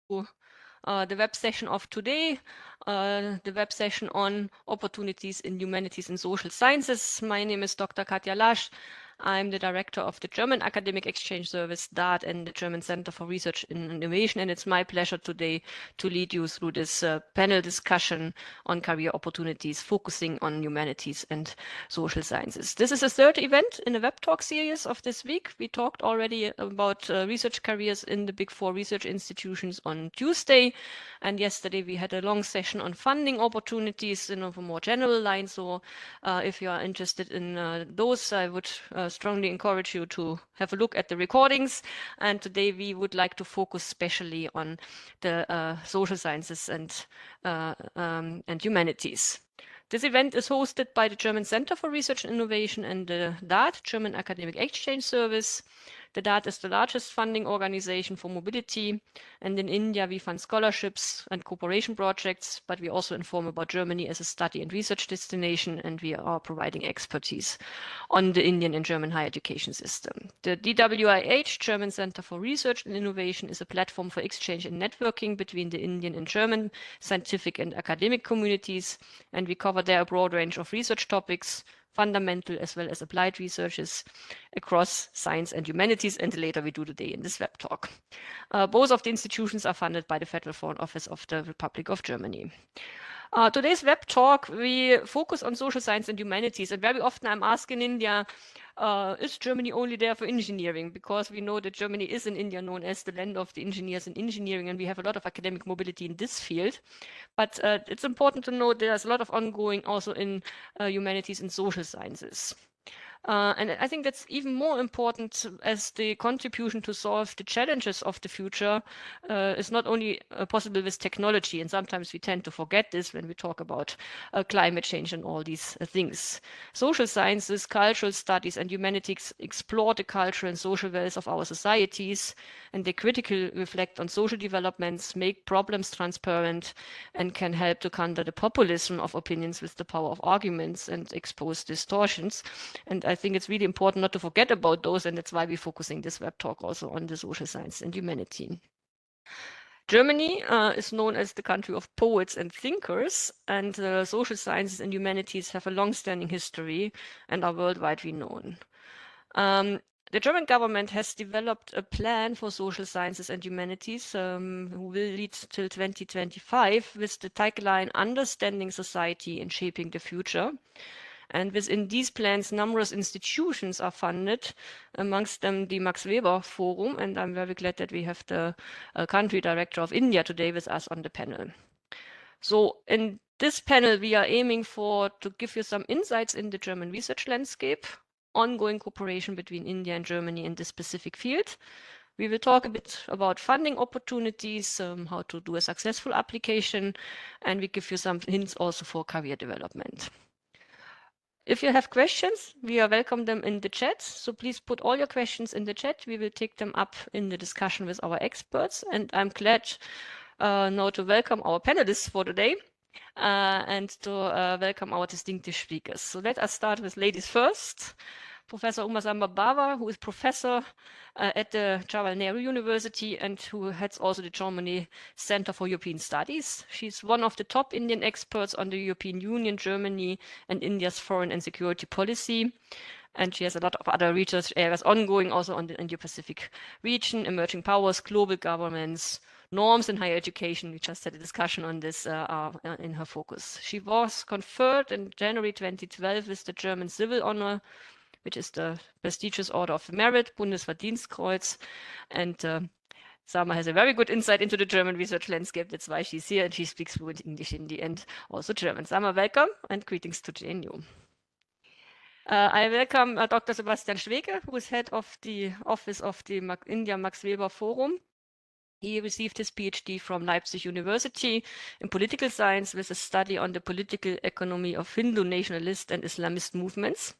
the web session of today, the web session on opportunities in humanities and social sciences. My name is Dr. Katja Lasch. I'm the director of the German Academic Exchange Service, DART, and the German Center for Research and Innovation. And it's my pleasure today to lead you through this panel discussion on career opportunities, focusing on humanities and social sciences. This is the third event in the web talk series of this week. We talked already about research careers in the Big Four research institutions on Tuesday. And yesterday we had a long session on funding opportunities in a more general line. So if you are interested in those, I would strongly encourage you to have a look at the recordings. And today we would like to focus especially on the social sciences and humanities. This event is hosted by the German Center for Research and Innovation and the DART, German Academic Exchange Service. The DART is the largest funding organization for mobility. And in India, we fund scholarships and cooperation projects, but we also inform about Germany as a study and research destination, and we are providing expertise on the Indian and German higher education system. The DWIH, German Center for Research and Innovation, is a platform for exchange and networking between the Indian and German scientific and academic communities, and we cover there a broad range of research topics, fundamental as well as applied researches across science and humanities, and later we do today in this web talk. Both of the institutions are funded by the Federal Foreign Office of the Republic of Germany. Today's web talk, we focus on social science and humanities, and very often I'm asked in India, is Germany only there for engineering? Because we know that Germany is in India known as the land of the engineers in engineering, and we have a lot of academic mobility in this field. But it's important to note there's a lot of ongoing also in humanities and social sciences. And I think that's even more important as the contribution to solve the challenges of the future is not only possible with technology, and sometimes we tend to forget this when we talk about climate change and all these things. Social sciences, cultural studies, and humanities explore the cultural and social values of our societies, and they critically reflect on social developments, make problems transparent, and can help to counter the populism of opinions with the power of arguments and expose distortions. And I think it's really important not to forget about those, and that's why we're focusing this web talk also on the social science and humanity. Germany is known as the country of poets and thinkers, and social sciences and humanities have a long-standing history and are worldwide renowned. The German government has developed a plan for social sciences and humanities who will lead till 2025 with the tagline Understanding Society and Shaping the Future. And within these plans, numerous institutions are funded, amongst them the Max Weber Forum. And I'm very glad that we have the country director of India today with us on the panel. So in this panel, we are aiming to give you some insights in the German research landscape, ongoing cooperation between India and Germany in this specific field. We will talk a bit about funding opportunities, how to do a successful application, and we give you some hints also for career development. If you have questions, we welcome them in the chat. So please put all your questions in the chat. We will take them up in the discussion with our experts. And I'm glad now to welcome our panelists for today and to welcome our distinguished speakers. So let us start with ladies first. Professor Ummu Bava, who is professor at the Jawaharlal Nehru University and who heads also the Germany Center for European Studies. She's one of the top Indian experts on the European Union, Germany, and India's foreign and security policy. And she has a lot of other research areas ongoing also on the Indo-Pacific region, emerging powers, global governments, norms in higher education. We just had a discussion on this in her focus. She was conferred in January 2012 with the German Civil Honor, which is the prestigious Order of Merit, Bundesverdienstkreuz. And Salma has a very good insight into the German research landscape. That's why she's here, and she speaks fluent English in the end, also German. Salma, welcome, and greetings to JNU. I welcome Dr. Sebastian Schweke, who is head of the office of the India Max Weber Forum. He received his PhD from Leipzig University in political science with a study on the political economy of Hindu nationalist and Islamist movements,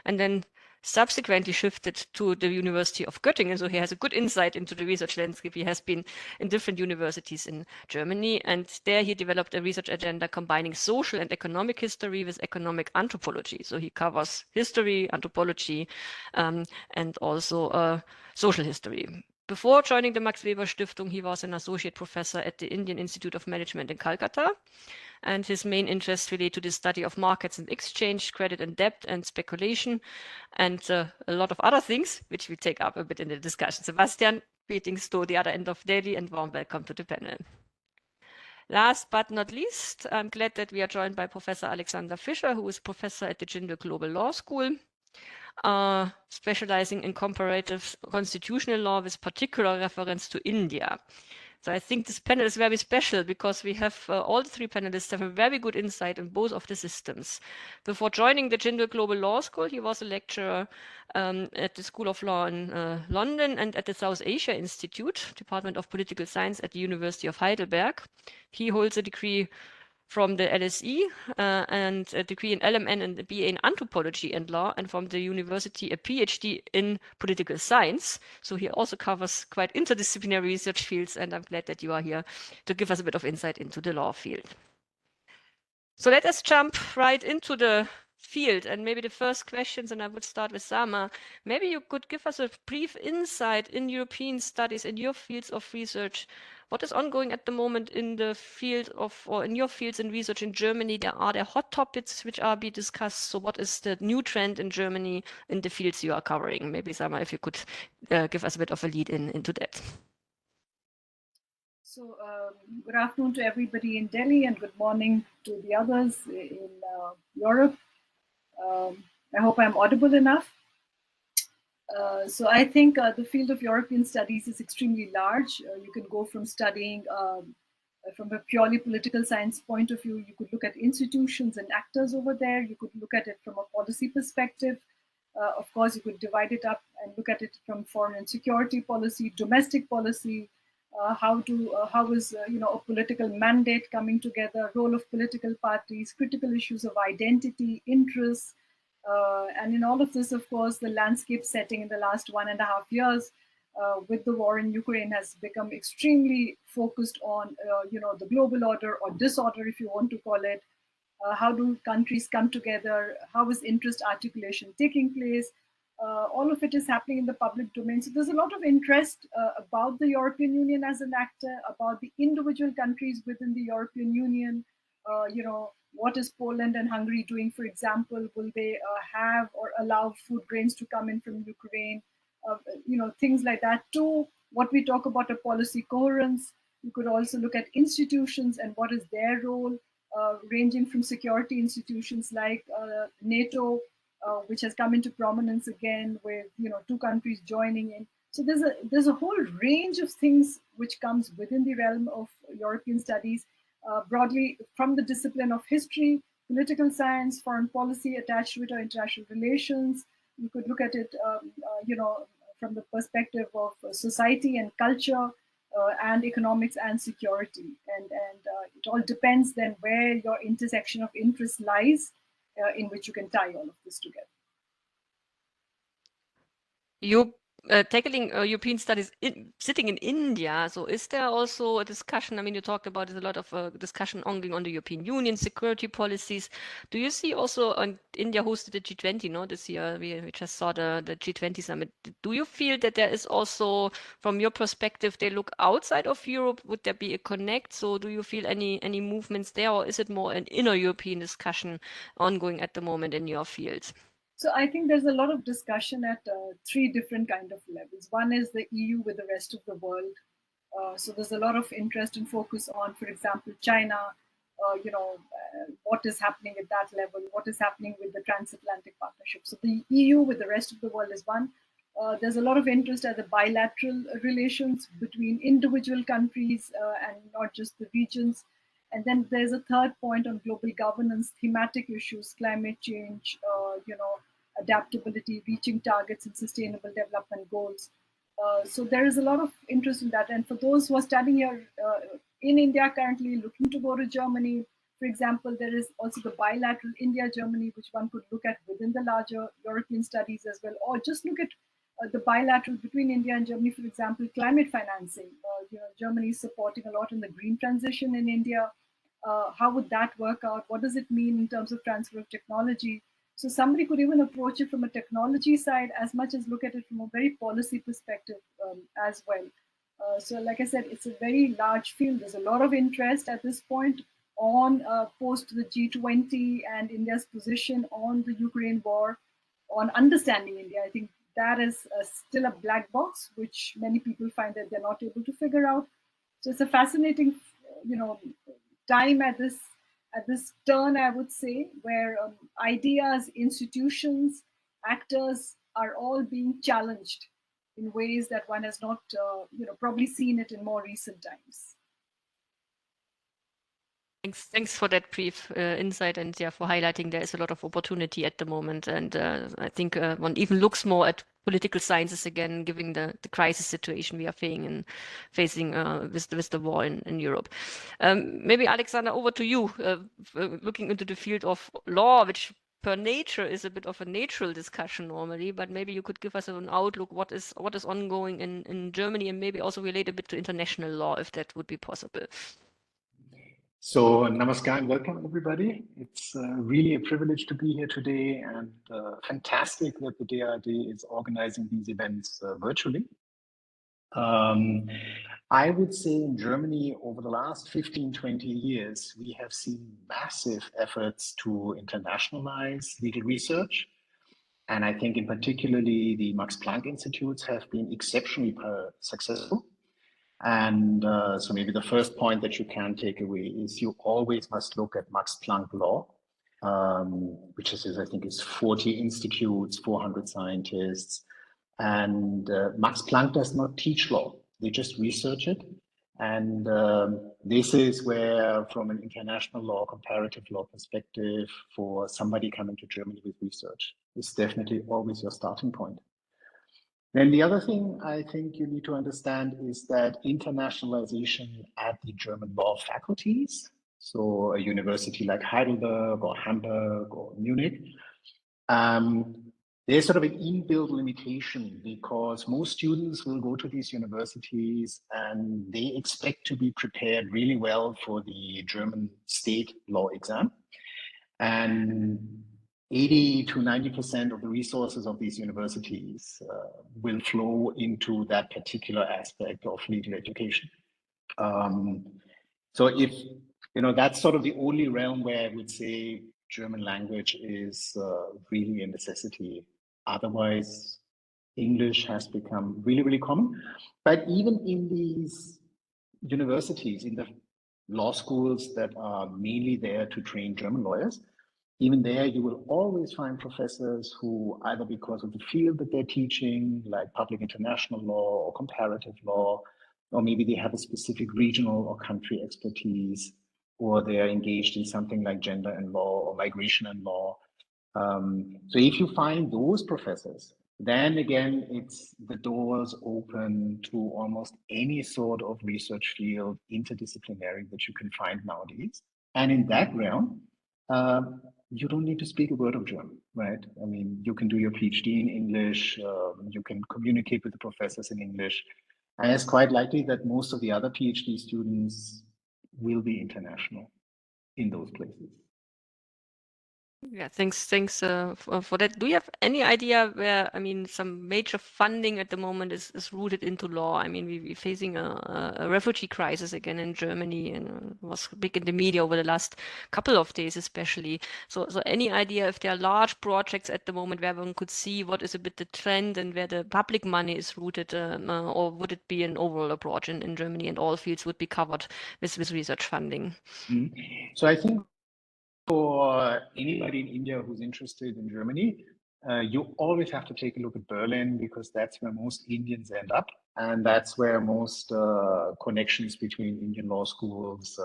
and then subsequently shifted to the University of Göttingen. So he has a good insight into the research landscape. He has been in different universities in Germany, and there he developed a research agenda combining social and economic history with economic anthropology. So he covers history, anthropology, and also social history. Before joining the Max Weber Stiftung, he was an associate professor at the Indian Institute of Management in Calcutta, and his main interests relate to the study of markets and exchange, credit and debt, and speculation, and a lot of other things, which we take up a bit in the discussion. Sebastian, greetings to the other end of Delhi, and warm welcome to the panel. Last but not least, I'm glad that we are joined by Professor Alexander Fischer, who is professor at the Jindal Global Law School, specializing in comparative constitutional law with particular reference to India. So I think this panel is very special because we have all the three panelists have a very good insight in both of the systems. Before joining the Jindal Global Law School, he was a lecturer at the School of Law in London and at the South Asia Institute, Department of Political Science at the University of Heidelberg. He holds a degree from the LSE and a degree in LMN and a BA in anthropology and law, and from the university a PhD in political science. So he also covers quite interdisciplinary research fields, and I'm glad that you are here to give us a bit of insight into the law field. So let us jump right into the field, and maybe the first questions, and I would start with Salma. Maybe you could give us a brief insight in European studies, in your fields of research. What is ongoing at the moment in the field of, or in your fields in research in Germany? Are there hot topics which are being discussed? So what is the new trend in Germany in the fields you are covering? Maybe Salma, if you could give us a bit of a lead into that. So good afternoon to everybody in Delhi and good morning to the others in Europe. I hope I'm audible enough. So I think the field of European studies is extremely large. You can go from studying from a purely political science point of view. You could look at institutions and actors over there. You could look at it from a policy perspective. Of course, you could divide it up and look at it from foreign and security policy, domestic policy, how is a political mandate coming together, role of political parties, critical issues of identity, interests, and in all of this, of course, the landscape setting in the last 1.5 years with the war in Ukraine has become extremely focused on the global order or disorder, if you want to call it. How do countries come together? How is interest articulation taking place? All of it is happening in the public domain. So there's a lot of interest about the European Union as an actor, about the individual countries within the European Union. What is Poland and Hungary doing, for example? Will they have or allow food grains to come in from Ukraine? Things like that. Too, what we talk about a policy coherence. You could also look at institutions and what is their role, ranging from security institutions like NATO, which has come into prominence again with two countries joining in. So there's a whole range of things which comes within the realm of European studies, broadly from the discipline of history, political science, foreign policy attached to it, or international relations. You could look at it, from the perspective of society and culture, and economics and security, and it all depends then where your intersection of interest lies, in which you can tie all of this together. You tackling European studies sitting in India. So is there also a discussion? I mean, you talked about there's a lot of discussion ongoing on the European Union security policies. Do you see also India hosted the G20, no, this year? We just saw the G20 summit. Do you feel that there is also, from your perspective, they look outside of Europe? Would there be a connect? So do you feel any movements there, or is it more an inner European discussion ongoing at the moment in your field? So I think there's a lot of discussion at three different kind of levels. One is the EU with the rest of the world. So there's a lot of interest and focus on, for example, China, what is happening at that level, what is happening with the transatlantic partnership. So the EU with the rest of the world is one. There's a lot of interest at the bilateral relations between individual countries and not just the regions. And then there's a third point on global governance, thematic issues, climate change, adaptability, reaching targets and sustainable development goals. So there is a lot of interest in that. And for those who are studying here in India currently, looking to go to Germany, for example, there is also the bilateral India-Germany, which one could look at within the larger European studies as well, or just look at the bilateral between India and Germany, for example, climate financing. Germany is supporting a lot in the green transition in India. How would that work out? What does it mean in terms of transfer of technology? So somebody could even approach it from a technology side as much as look at it from a very policy perspective as well. So like I said, it's a very large field. There's a lot of interest at this point on post the G20 and India's position on the Ukraine war, on understanding India. I think that is still a black box, which many people find that they're not able to figure out. So it's a fascinating, time at this turn, I would say, where ideas, institutions, actors are all being challenged in ways that one has not, probably seen it in more recent times. Thanks for that brief insight, and yeah, for highlighting there is a lot of opportunity at the moment. And I think one even looks more at political sciences again, given the crisis situation we are facing with the war in Europe. Maybe Alexander, over to you, looking into the field of law, which per nature is a bit of a natural discussion normally, but maybe you could give us an outlook what is ongoing in Germany, and maybe also relate a bit to international law, if that would be possible. So, namaskar and welcome, everybody. It's really a privilege to be here today, and fantastic that the DRD is organizing these events virtually. I would say in Germany, over the last 15, 20 years, we have seen massive efforts to internationalize legal research. And I think in particularly the Max Planck Institutes have been exceptionally successful. And so maybe the first point that you can take away is you always must look at Max Planck law, which is, I think, is 40 institutes, 400 scientists. And Max Planck does not teach law, they just research it. And this is where, from an international law, comparative law perspective, for somebody coming to Germany with research, it's definitely always your starting point. Then the other thing I think you need to understand is that internationalization at the German law faculties, so a university like Heidelberg or Hamburg or Munich, there's sort of an inbuilt limitation because most students will go to these universities and they expect to be prepared really well for the German state law exam. And 80 to 90% of the resources of these universities will flow into that particular aspect of legal education. So if, that's sort of the only realm where I would say German language is really a necessity. Otherwise, English has become really, really common. But even in these universities, in the law schools that are mainly there to train German lawyers, even there, you will always find professors who, either because of the field that they're teaching, like public international law or comparative law, or maybe they have a specific regional or country expertise, or they are engaged in something like gender and law or migration and law. So if you find those professors, then again, it's the doors open to almost any sort of research field, interdisciplinary, that you can find nowadays. And in that realm, you don't need to speak a word of German, right? I mean, you can do your PhD in English, you can communicate with the professors in English, and it's quite likely that most of the other PhD students will be international in those places. Yeah, thanks for that. Do you have any idea where, some major funding at the moment is rooted into law? I mean, we're facing a refugee crisis again in Germany, and it was big in the media over the last couple of days, especially. So any idea if there are large projects at the moment where one could see what is a bit the trend and where the public money is rooted, or would it be an overall approach in Germany and all fields would be covered with research funding? So I think for anybody in India who's interested in Germany, you always have to take a look at Berlin because that's where most Indians end up. And that's where most connections between Indian law schools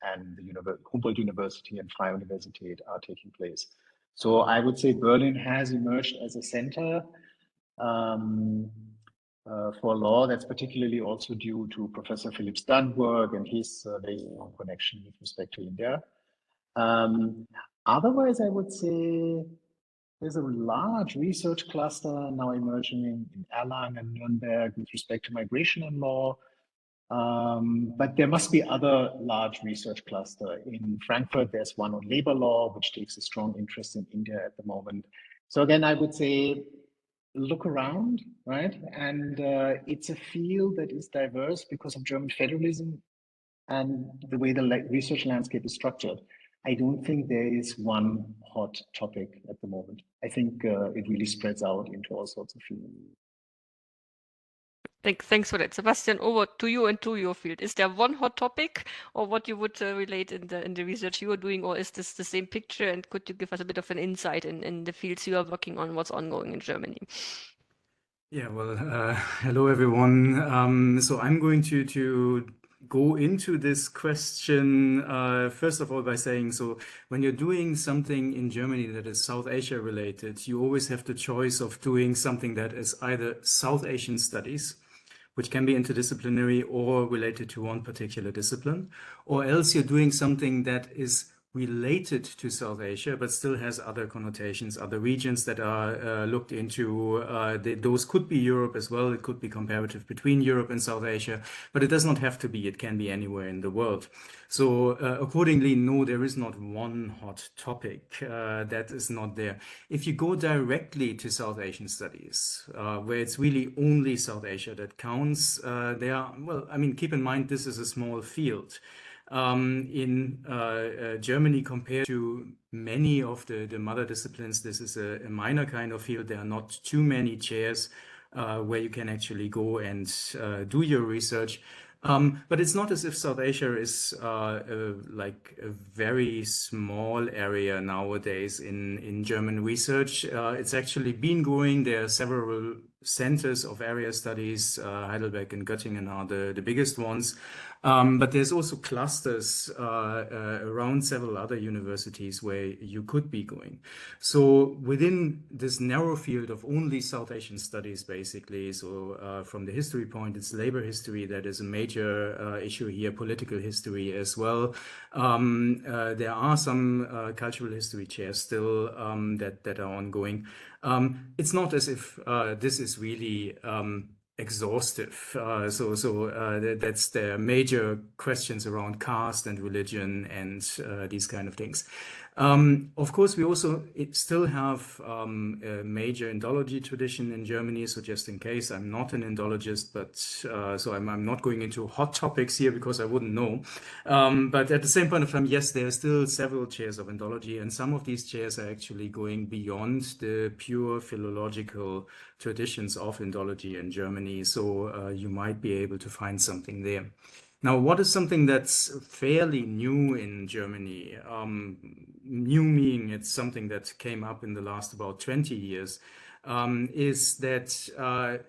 and the Humboldt University and Freie Universität are taking place. So I would say Berlin has emerged as a center for law. That's particularly also due to Professor Philipp Sternberg and his very long connection with respect to India. Otherwise, I would say there's a large research cluster now emerging in Erlangen and Nuremberg with respect to migration and law. But there must be other large research cluster. In Frankfurt, there's one on labor law, which takes a strong interest in India at the moment. So again, I would say, look around, right? And it's a field that is diverse because of German federalism and the way the research landscape is structured. I don't think there is one hot topic at the moment. I think it really spreads out into all sorts of fields. Thanks for that. Sebastian, over to you and to your field. Is there one hot topic or what you would relate in the research you are doing, or is this the same picture? And could you give us a bit of an insight in the fields you are working on, what's ongoing in Germany? Yeah, well, hello everyone. So I'm going to go into this question first of all by saying, so when you're doing something in Germany that is South Asia related, you always have the choice of doing something that is either South Asian studies, which can be interdisciplinary or related to one particular discipline, or else you're doing something that is related to South Asia, but still has other connotations, other regions that are looked into. Those could be Europe as well. It could be comparative between Europe and South Asia, but it does not have to be. It can be anywhere in the world. So accordingly, no, there is not one hot topic that is not there. If you go directly to South Asian studies, where it's really only South Asia that counts, well, I mean, keep in mind, this is a small field. In Germany, compared to many of the mother disciplines, this is a minor kind of field. There are not too many chairs where you can actually go and do your research. But it's not as if South Asia is like a very small area nowadays in German research. It's actually been growing. There are several centers of area studies. Heidelberg and Göttingen are the biggest ones. But there's also clusters around several other universities where you could be going. So within this narrow field of only South Asian studies, basically, so from the history point, it's labor history that is a major issue here, political history as well. There are some cultural history chairs still that are ongoing. It's not as if this is really exhaustive. That's the major questions around caste and religion and these kind of things. Of course, we also still have a major Indology tradition in Germany. So just in case, I'm not an Indologist, but so I'm not going into hot topics here because I wouldn't know. But at the same point of time, yes, there are still several chairs of Indology, and some of these chairs are actually going beyond the pure philological traditions of Indology in Germany. So you might be able to find something there. Now, what is something that's fairly new in Germany? New meaning it's something that came up in the last about 20 years, is that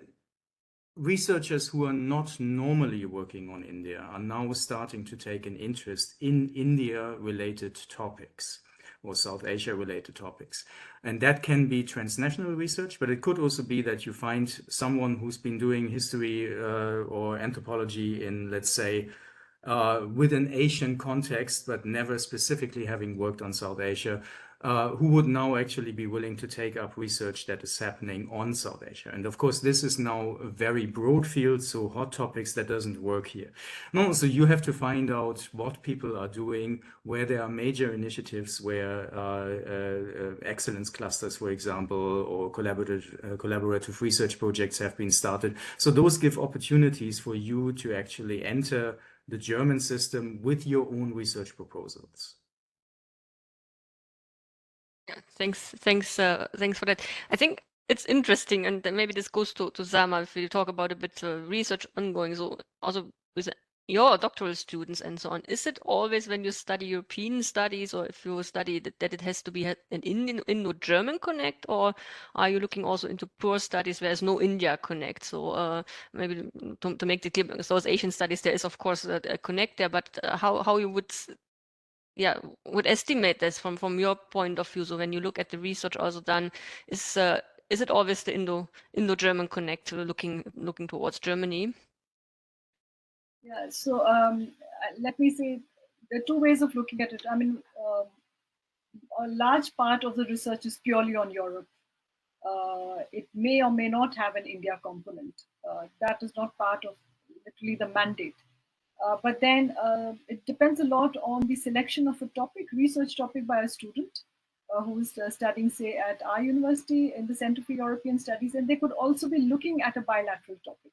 researchers who are not normally working on India are now starting to take an interest in India-related topics or South Asia-related topics. And that can be transnational research, but it could also be that you find someone who's been doing history or anthropology in, let's say, with an Asian context, but never specifically having worked on South Asia, who would now actually be willing to take up research that is happening on South Asia. And of course, this is now a very broad field, so hot topics, that doesn't work here. No, so you have to find out what people are doing, where there are major initiatives, where excellence clusters, for example, or collaborative research projects have been started. So those give opportunities for you to actually enter the German system with your own research proposals. Yeah, thanks for that. I think it's interesting, and maybe this goes to Salma if we talk about a bit research ongoing. So also with your doctoral students and so on, is it always when you study European studies, or if you study that it has to be an Indo-German connect, or are you looking also into pure studies where there's no India connect? So maybe to make it clear, because those Asian studies, there is of course a connect there, but how you would estimate this from your point of view. So when you look at the research also done, is it always the Indo-German connect looking towards Germany? Yeah, so let me say there are two ways of looking at it. I mean, a large part of the research is purely on Europe. It may or may not have an India component. That is not part of literally the mandate. But then it depends a lot on the selection of a topic, research topic by a student who is studying, say, at our university in the Center for European Studies, and they could also be looking at a bilateral topic.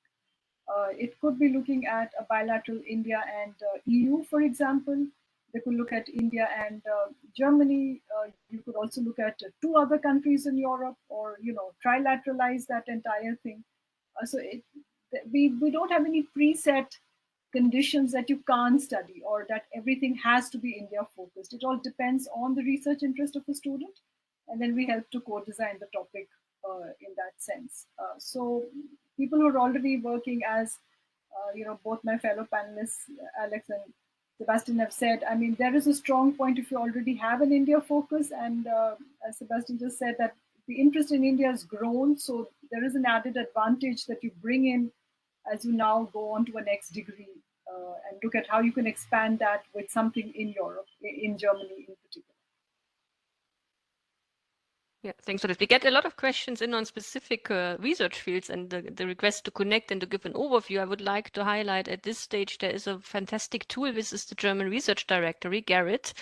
It could be looking at a bilateral India and EU, for example. They could look at India and Germany. You could also look at two other countries in Europe, or trilateralize that entire thing. We don't have any preset conditions that you can't study or that everything has to be India focused. It all depends on the research interest of the student, and then we help to co-design the topic in that sense. So people who are already working as both my fellow panelists, Alex and Sebastian, have said, I mean, there is a strong point if you already have an India focus, and as Sebastian just said, that the interest in India has grown, so there is an added advantage that you bring in as you now go on to a next degree and look at how you can expand that with something in Europe, in Germany in particular. Yeah, thanks for this. We get a lot of questions in on specific research fields, and the request to connect and to give an overview. I would like to highlight at this stage there is a fantastic tool. This is the German Research Directory, Garrett.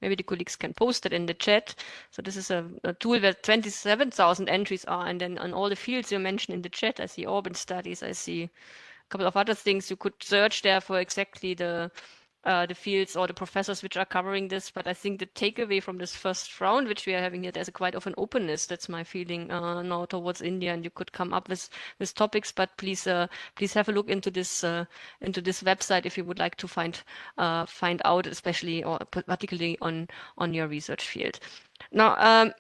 Maybe the colleagues can post it in the chat. So this is a tool where 27,000 entries are, and then on all the fields you mentioned in the chat, I see urban studies, I see a couple of other things. You could search there for exactly the fields or the professors which are covering this. But I think the takeaway from this first round, which we are having here, there's a quite of an openness. That's my feeling now towards India, and you could come up with topics. But please have a look into this website if you would like to find out, especially or particularly on your research field. Now,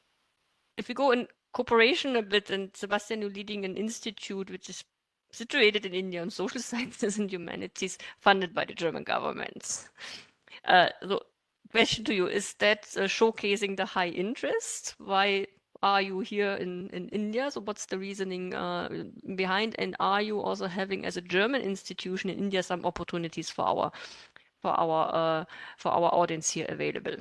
if we go in cooperation a bit, and Sebastian, you're leading an institute which is situated in India on social sciences and humanities, funded by the German government. So, question to you, is that showcasing the high interest? Why are you here in India? So what's the reasoning behind? And are you also having, as a German institution in India, some opportunities for our audience here available?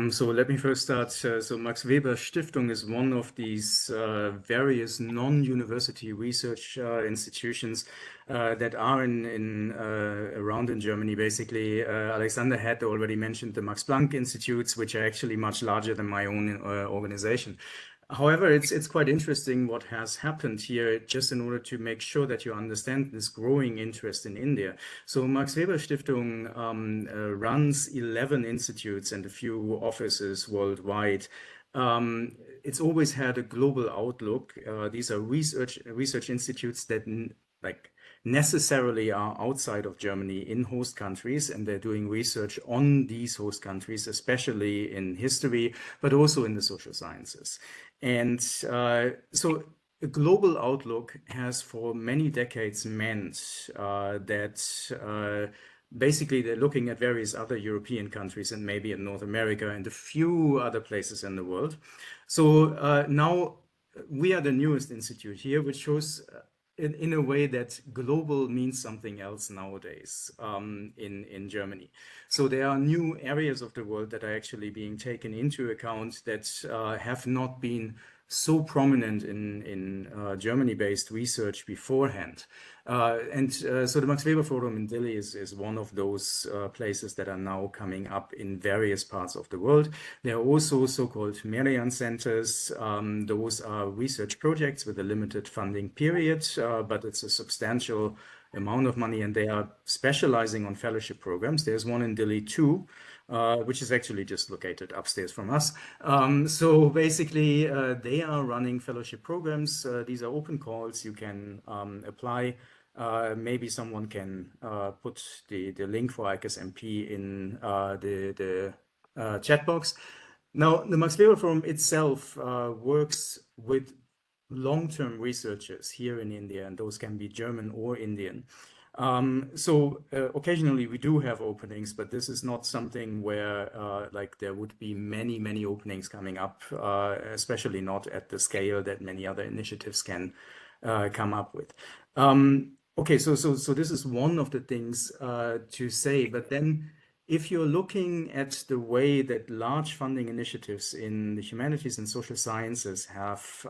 So let me first start. So Max Weber Stiftung is one of these various non-university research institutions that are around in Germany. Basically, Alexander had already mentioned the Max Planck Institutes, which are actually much larger than my own organization. However, it's quite interesting what has happened here, just in order to make sure that you understand this growing interest in India. So Max Weber Stiftung runs 11 institutes and a few offices worldwide. It's always had a global outlook. These are research institutes that necessarily are outside of Germany in host countries, and they're doing research on these host countries, especially in history, but also in the social sciences. And so a global outlook has for many decades meant that basically they're looking at various other European countries and maybe in North America and a few other places in the world. So now we are the newest institute here, which shows in a way that global means something else nowadays in Germany. So there are new areas of the world that are actually being taken into account that have not been so prominent in Germany-based research beforehand. So the Max Weber Forum in Delhi is one of those places that are now coming up in various parts of the world. There are also so-called Merian centers. Those are research projects with a limited funding period, but it's a substantial amount of money, and they are specializing on fellowship programs. There's one in Delhi too, which is actually just located upstairs from us. So basically, they are running fellowship programs. These are open calls. You can apply. Maybe someone can put the link for ICAS-MP in the chat box. Now, the Max Weber Forum itself works with long-term researchers here in India, and those can be German or Indian. So occasionally we do have openings, but this is not something where there would be many openings coming up, especially not at the scale that many other initiatives can come up with. Okay, so this is one of the things to say, but then if you're looking at the way that large funding initiatives in the humanities and social sciences have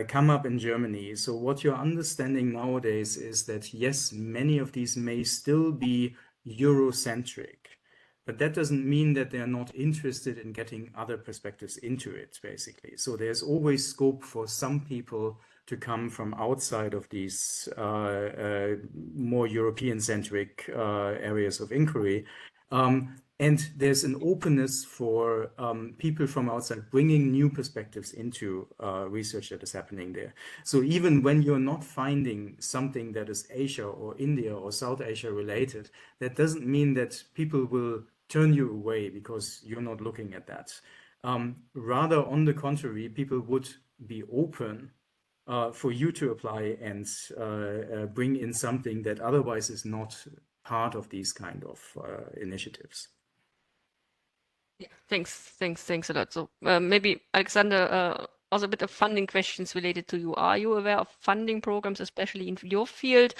come up in Germany. So what you're understanding nowadays is that, yes, many of these may still be Eurocentric, but that doesn't mean that they're not interested in getting other perspectives into it, basically. So there's always scope for some people to come from outside of these more European-centric areas of inquiry. And there's an openness for people from outside bringing new perspectives into research that is happening there. So even when you're not finding something that is Asia or India or South Asia related, that doesn't mean that people will turn you away because you're not looking at that. Rather, on the contrary, people would be open for you to apply and bring in something that otherwise is not part of these kind of initiatives. Yeah, thanks a lot. So maybe Alexander, also a bit of funding questions related to you. Are you aware of funding programs, especially in your field,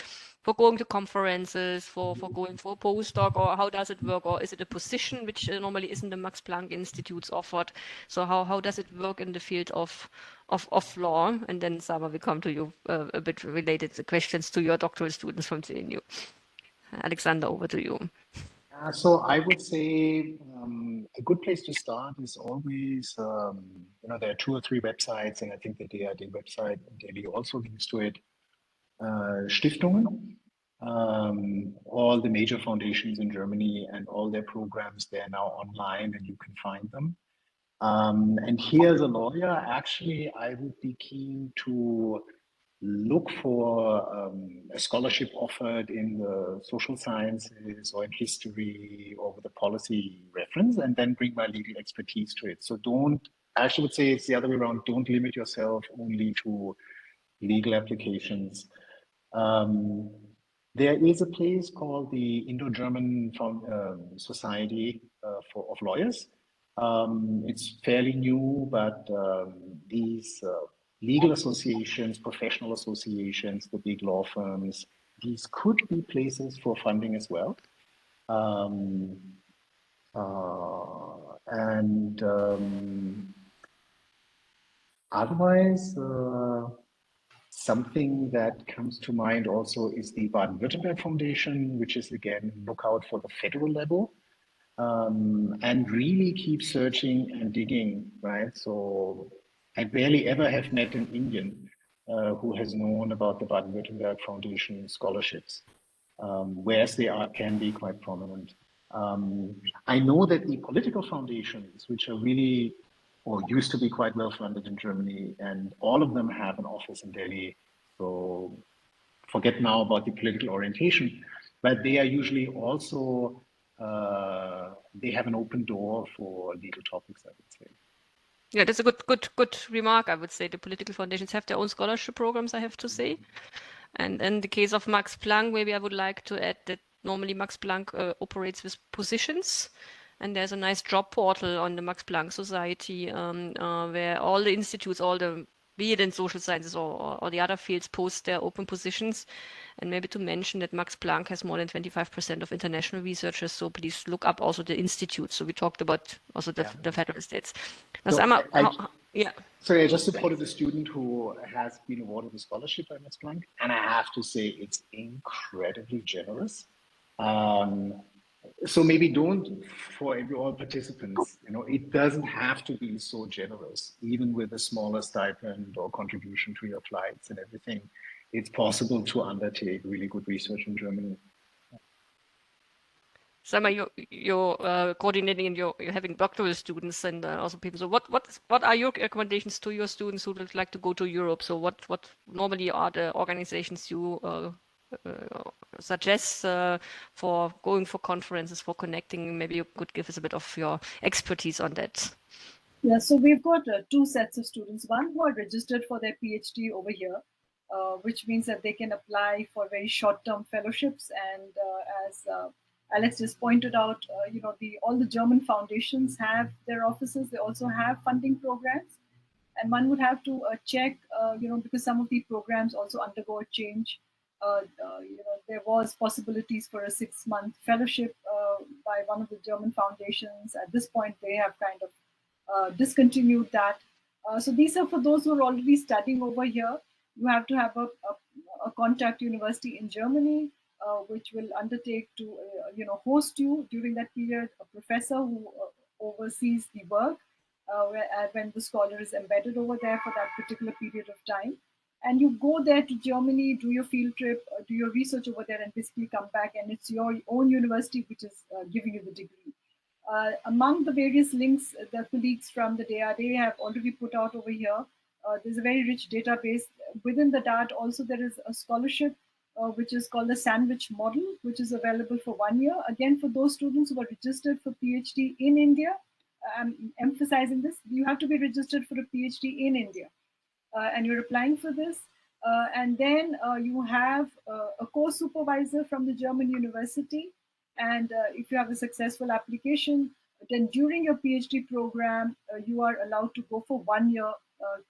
for going to conferences, for going for a postdoc, or how does it work? Or is it a position which normally isn't the Max Planck Institutes offered? So how does it work in the field of law? And then Salma, we come to you a bit related the questions to your doctoral students from CNU. Alexander, over to you. So I would say a good place to start is always, there are 2 or 3 websites, and I think the DAAD website in Delhi also links to it. Stiftungen, all the major foundations in Germany and all their programs, they're now online and you can find them. And here as a lawyer, actually, I would be keen to look for a scholarship offered in the social sciences or in history or with a policy reference, and then bring my legal expertise to it. So I actually would say it's the other way around. Don't limit yourself only to legal applications. There is a place called the Indo-German Society of Lawyers. It's fairly new, but these legal associations, professional associations, the big law firms, these could be places for funding as well. Otherwise, something that comes to mind also is the Baden-Württemberg Foundation, which is, again, look out for the federal level. And really keep searching and digging, right? So I barely ever have met an Indian who has known about the Baden-Württemberg Foundation scholarships, whereas they can be quite prominent. I know that the political foundations, which are really, or used to be quite well funded in Germany, and all of them have an office in Delhi. So forget now about the political orientation, but they are usually also they have an open door for legal topics, I would say. Yeah, that's a good remark, I would say. The political foundations have their own scholarship programs, I have to say. And in the case of Max Planck, maybe I would like to add that normally Max Planck operates with positions. And there's a nice job portal on the Max Planck Society where all the institutes, be it in social sciences or the other fields, post their open positions. And maybe to mention that Max Planck has more than 25% of international researchers, so please look up also the institutes. So we talked about also the federal states. Now, So Salma, yeah. Sorry, I just supported a student who has been awarded a scholarship by Max Planck, and I have to say it's incredibly generous. So maybe don't, for all participants, it doesn't have to be so generous, even with a smaller stipend or contribution to your flights and everything. It's possible to undertake really good research in Germany. Salma, you're coordinating and you're having doctoral students and also people. So what are your recommendations to your students who would like to go to Europe? So what normally are the organizations you suggest for going for conferences, for connecting? Maybe you could give us a bit of your expertise on that. Yeah, so we've got 2 sets of students. One who are registered for their PhD over here, which means that they can apply for very short-term fellowships. And as Alex just pointed out, all the German foundations have their offices. They also have funding programs. And one would have to check, because some of the programs also undergo a change. There was possibilities for a 6-month fellowship by one of the German foundations. At this point, they have kind of discontinued that. So these are for those who are already studying over here. You have to have a contact university in Germany, which will undertake to host you during that period, a professor who oversees the work when the scholar is embedded over there for that particular period of time. And you go there to Germany, do your field trip, do your research over there, and basically come back, and it's your own university which is giving you the degree. Among the various links the colleagues from the DAAD have already put out over here, there's a very rich database. Within the DAAD also there is a scholarship which is called the Sandwich Model, which is available for 1 year. Again, for those students who are registered for PhD in India, I'm emphasizing this, you have to be registered for a PhD in India. And you're applying for this. And then you have a co-supervisor from the German university. And if you have a successful application, then during your PhD program, you are allowed to go for 1 year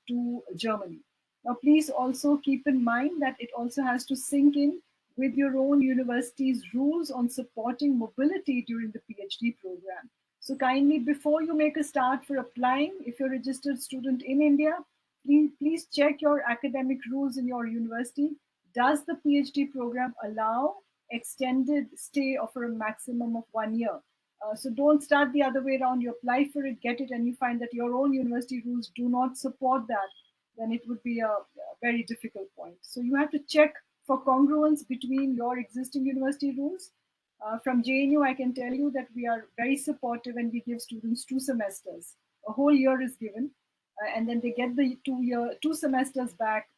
to Germany. Now, please also keep in mind that it also has to sync in with your own university's rules on supporting mobility during the PhD program. So kindly, before you make a start for applying, if you're a registered student in India, please check your academic rules in your university. Does the PhD program allow extended stay of a maximum of 1 year? So don't start the other way around. You apply for it, get it, and you find that your own university rules do not support that. Then it would be a very difficult point. So you have to check for congruence between your existing university rules. From JNU, I can tell you that we are very supportive and we give students 2 semesters. A whole year is given. And then they get the 2 semesters back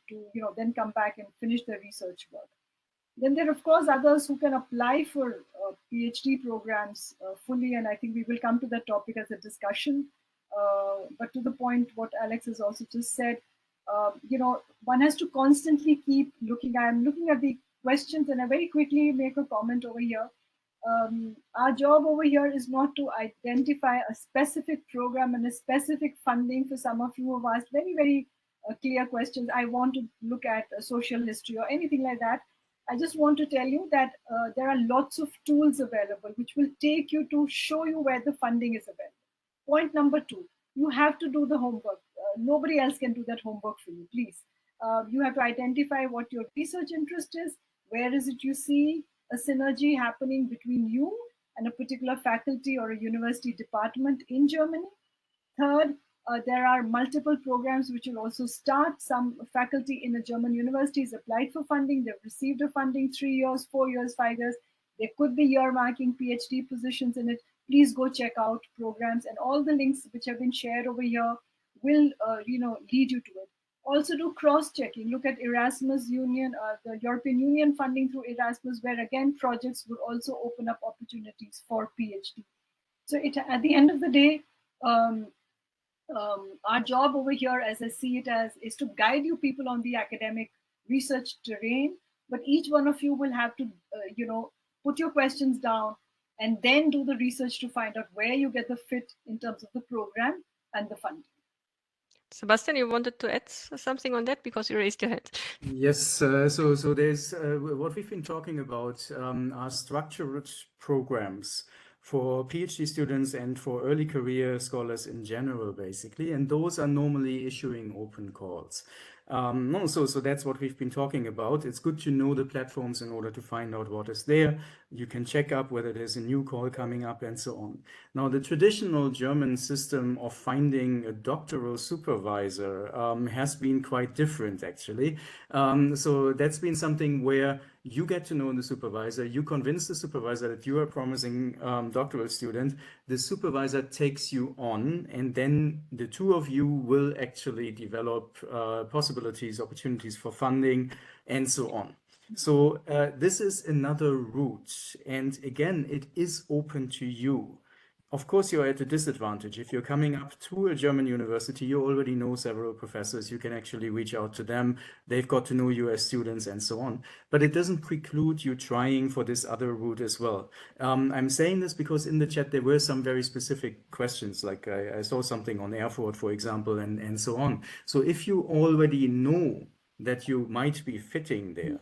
to then come back and finish their research work. Then there are of course others who can apply for PhD programs fully, and I think we will come to that topic as a discussion. But to the point, what Alex has also just said, one has to constantly keep looking. I'm looking at the questions, and I very quickly make a comment over here. Our job over here is not to identify a specific program and a specific funding. For some of you who have asked very, very clear questions, I want to look at social history or anything like that. I just want to tell you that there are lots of tools available which will take you to show you where the funding is available. Point number 2, you have to do the homework. Nobody else can do that homework for you, please. You have to identify what your research interest is. Where is it you see a synergy happening between you and a particular faculty or a university department in Germany? Third, there are multiple programs which will also start. Some faculty in a German university has applied for funding. They've received a funding 3 years, 4 years, 5 years. There could be earmarking PhD positions in it. Please go check out programs, and all the links which have been shared over here will lead you to it. Also do cross-checking. Look at Erasmus Union, the European Union funding through Erasmus, where again projects will also open up opportunities for PhD. So at the end of the day, our job over here, as I see it as, is to guide you people on the academic research terrain. But each one of you will have to, put your questions down and then do the research to find out where you get the fit in terms of the program and the funding. Sebastian, you wanted to add something on that because you raised your hand. Yes, so there's what we've been talking about are structured programs for PhD students and for early career scholars in general, basically, and those are normally issuing open calls. So that's what we've been talking about. It's good to know the platforms in order to find out what is there. You can check up whether there's a new call coming up and so on. Now, the traditional German system of finding a doctoral supervisor has been quite different, actually. So that's been something where you get to know the supervisor, you convince the supervisor that you are a promising doctoral student, the supervisor takes you on, and then the 2 of you will actually develop possibilities, opportunities for funding, and so on. So this is another route, and again, it is open to you. Of course, you're at a disadvantage. If you're coming up to a German university, you already know several professors. You can actually reach out to them. They've got to know you as students and so on. But it doesn't preclude you trying for this other route as well. I'm saying this because in the chat, there were some very specific questions. Like I saw something on Erfurt, for example, and so on. So if you already know that you might be fitting there,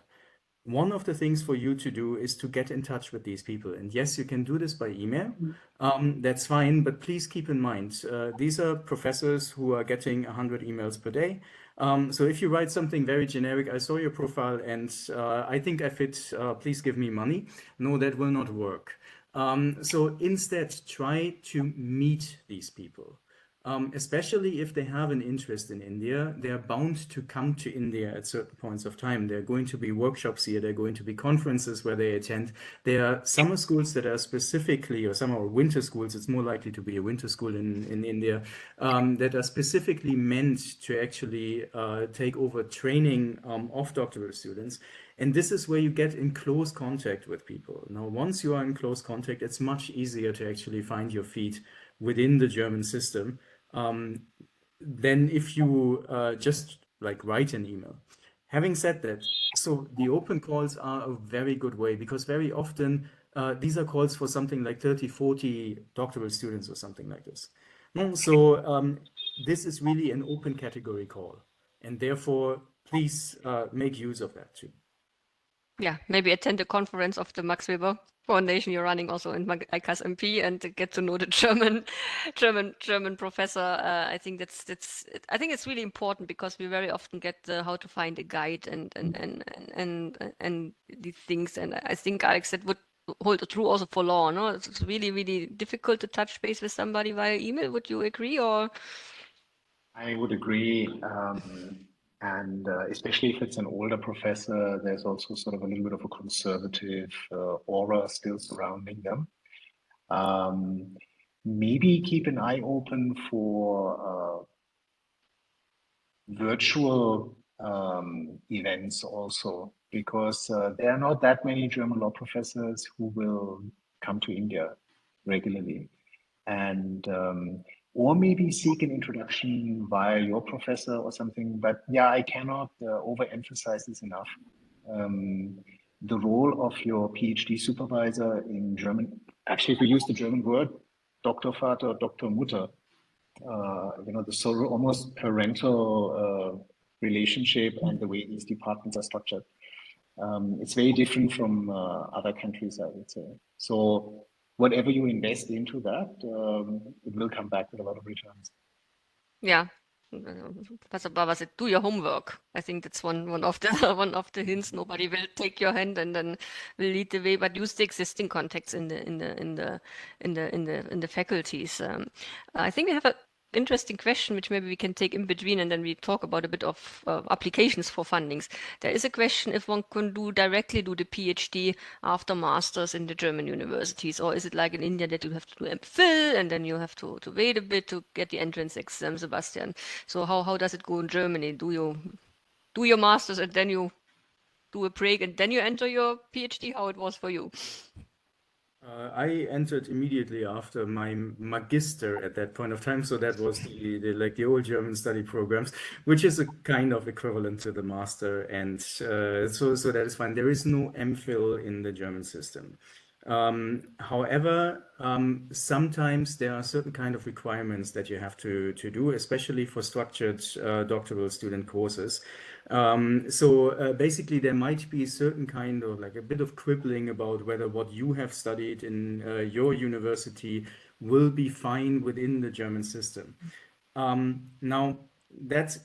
one of the things for you to do is to get in touch with these people. And yes, you can do this by email. That's fine, but please keep in mind, these are professors who are getting 100 emails per day. So if you write something very generic, I saw your profile and I think I fit, please give me money. No, that will not work. So instead, try to meet these people. Especially if they have an interest in India, they are bound to come to India at certain points of time. There are going to be workshops here, there are going to be conferences where they attend. There are summer schools that are specifically, or summer or winter schools, it's more likely to be a winter school in India, that are specifically meant to actually take over training of doctoral students. And this is where you get in close contact with people. Now, once you are in close contact, it's much easier to actually find your feet within the German system than if you just like write an email. Having said that, so the open calls are a very good way because very often these are calls for something like 30, 40 doctoral students or something like this. So this is really an open category call, and therefore please make use of that too. Yeah, maybe attend the conference of the Max Weber Foundation you're running also in ICAS MP and to get to know the German professor. I think I think it's really important because we very often get how to find a guide and these things. And I think Alex that would hold true also for law. No, it's really really difficult to touch base with somebody via email. Would you agree or? I would agree. And especially if it's an older professor, there's also sort of a little bit of a conservative aura still surrounding them. Maybe keep an eye open for virtual events also, because there are not that many German law professors who will come to India regularly. And or maybe seek an introduction via your professor or something. But yeah, I cannot overemphasize this enough. The role of your PhD supervisor in German, actually, if we use the German word, Doktorvater, Doktormutter, the sort of almost parental relationship and the way these departments are structured. It's very different from other countries, I would say. So whatever you invest into that, it will come back with a lot of returns. Yeah. Professor Bava said, do your homework. I think that's one of the one of the hints. Nobody will take your hand and then will lead the way, but use the existing contacts in the faculties. I think we have a interesting question, which maybe we can take in between, and then we talk about a bit of applications for fundings. There is a question if one can directly do the PhD after masters in the German universities, or is it like in India that you have to do MPhil and then you have to wait a bit to get the entrance exam, Sebastian? So how does it go in Germany? Do you do your masters and then you do a break and then you enter your PhD? How it was for you? I entered immediately after my magister at that point of time, so that was the old German study programs, which is a kind of equivalent to the master, and so that is fine. There is no MPhil in the German system. However, sometimes there are certain kind of requirements that you have to do, especially for structured doctoral student courses. So basically, there might be a certain kind of like a bit of quibbling about whether what you have studied in your university will be fine within the German system. Now, that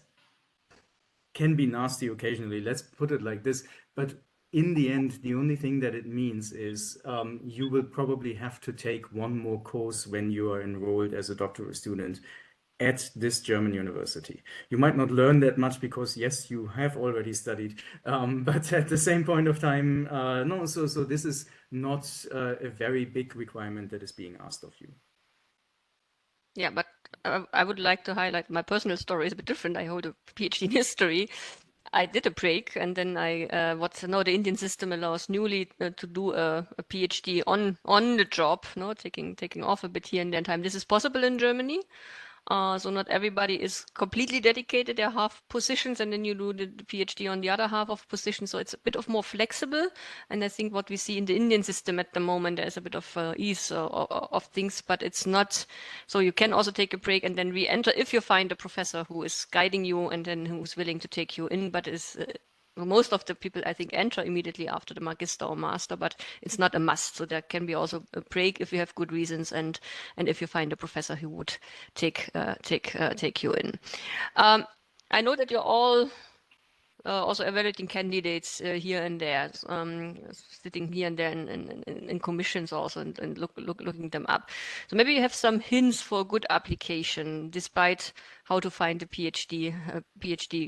can be nasty occasionally, let's put it like this, but in the end, the only thing that it means is you will probably have to take one more course when you are enrolled as a doctoral student at this German university. You might not learn that much because, yes, you have already studied, but at the same point of time, no, so this is not a very big requirement that is being asked of you. Yeah, but I would like to highlight my personal story is a bit different. I hold a PhD in history. I did a break and then now the Indian system allows newly to do a PhD on the job, no, taking off a bit here and there in time. This is possible in Germany. So not everybody is completely dedicated. There are half positions, and then you do the PhD on the other half of positions. So it's a bit of more flexible. And I think what we see in the Indian system at the moment, there's a bit of ease of things, but it's not. So you can also take a break and then re-enter if you find a professor who is guiding you and then who's willing to take you in, but is most of the people, I think, enter immediately after the magister or master, but it's not a must. So there can be also a break if you have good reasons, and if you find a professor who would take you in. I know that you're all also evaluating candidates here and there, sitting here and there in commissions also, and looking them up. So maybe you have some hints for a good application, despite how to find a PhD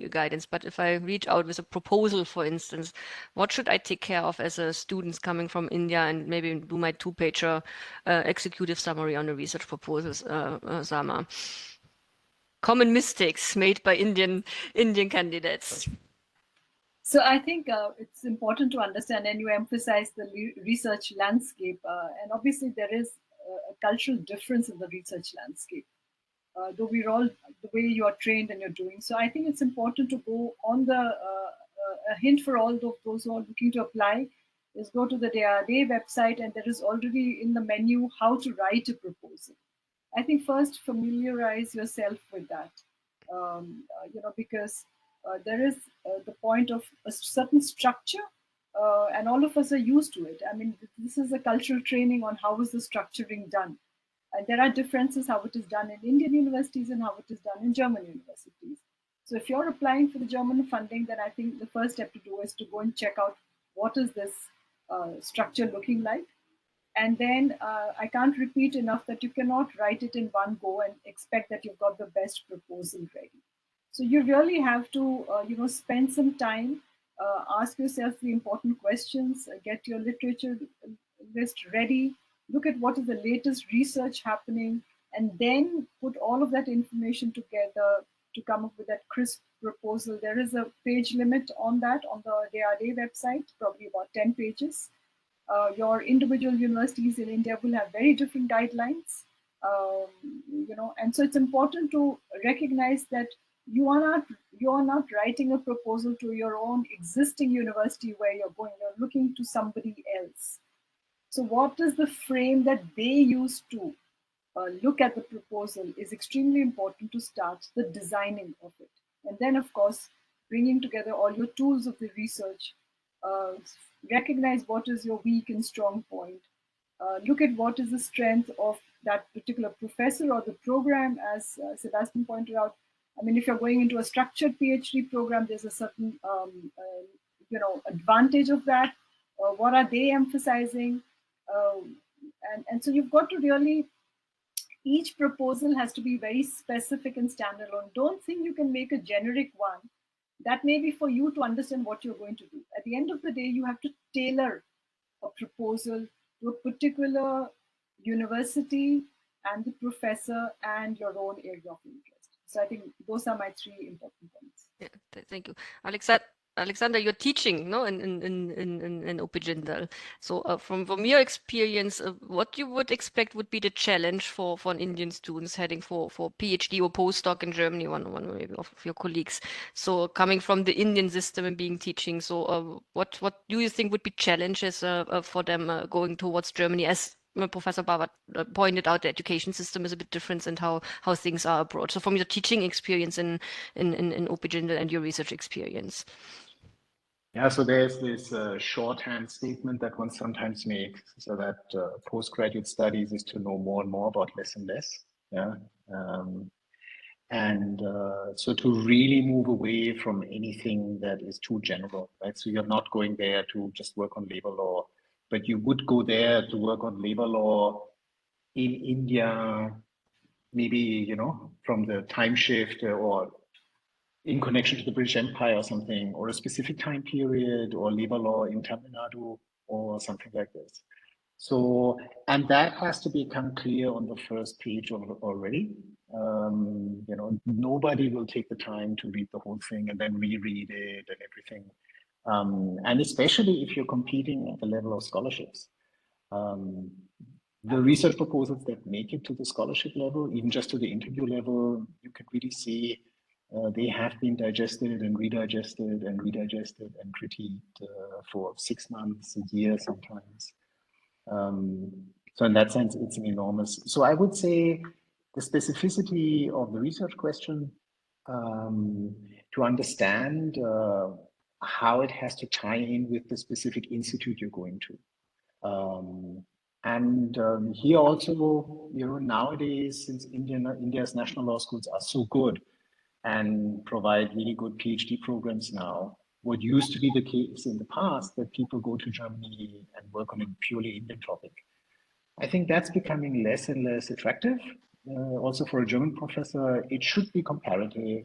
guidance. But if I reach out with a proposal, for instance, what should I take care of as a student coming from India, and maybe do my 2-pager executive summary on the research proposals, Salma? Common mistakes made by Indian candidates. So I think it's important to understand, and you emphasize the research landscape, and obviously there is a cultural difference in the research landscape, though we're all the way you are trained and you're doing. So I think it's important to go on a hint for all those who are looking to apply is go to the DAAD website, and there is already in the menu how to write a proposal. I think first familiarize yourself with that, because there is the point of a certain structure, and all of us are used to it. I mean, this is a cultural training on how is the structuring done. And there are differences how it is done in Indian universities and how it is done in German universities. So if you're applying for the German funding, then I think the first step to do is to go and check out what is this structure looking like. And then I can't repeat enough that you cannot write it in one go and expect that you've got the best proposal ready. So you really have to, spend some time, ask yourself the important questions, get your literature list ready, look at what is the latest research happening, and then put all of that information together to come up with that crisp proposal. There is a page limit on that on the DAAD website, probably about 10 pages. Your individual universities in India will have very different guidelines, and so it's important to recognize that you are not writing a proposal to your own existing university where you're looking to somebody else. So what is the frame that they use to look at the proposal is extremely important to start the designing of it. And then, of course, bringing together all your tools of the research, recognize what is your weak and strong point, look at what is the strength of that particular professor or the program, as Sebastian pointed out. I mean, if you're going into a structured PhD program, there's a certain advantage of that. What are they emphasizing? And so you've got to really, each proposal has to be very specific and standalone. Don't think you can make a generic one. That may be for you to understand what you're going to do. At the end of the day, you have to tailor a proposal to a particular university and the professor and your own area of interest. So I think those are my 3 important points. Yeah, thank you. Alexander, you're teaching, no, in Ummu Jindal. So from your experience, what you would expect would be the challenge for an Indian students heading for PhD or postdoc in Germany, one maybe of your colleagues. So coming from the Indian system and being teaching, so what do you think would be challenges for them going towards Germany, as Professor Bava pointed out, the education system is a bit different and how things are abroad. So from your teaching experience in Ummu Jindal and your research experience. Yeah, so there's this shorthand statement that one sometimes makes, so that postgraduate studies is to know more and more about less and less. Yeah, so to really move away from anything that is too general, right? So you're not going there to just work on labor law, but you would go there to work on labor law in India, maybe, from the time shift or in connection to the British Empire or something, or a specific time period, or labor law in Tamil Nadu or something like this. So, and that has to become clear on the first page already. Nobody will take the time to read the whole thing and then reread it and everything. And especially if you're competing at the level of scholarships. The research proposals that make it to the scholarship level, even just to the interview level, you can really see they have been digested and redigested and redigested and critiqued for 6 months, a year sometimes. So in that sense, it's an enormous. So I would say the specificity of the research question to understand how it has to tie in with the specific institute you're going to. Here also, nowadays, since India's national law schools are so good and provide really good PhD programs now, what used to be the case in the past, that people go to Germany and work on a purely Indian topic, I think that's becoming less and less attractive. Also for a German professor, it should be comparative.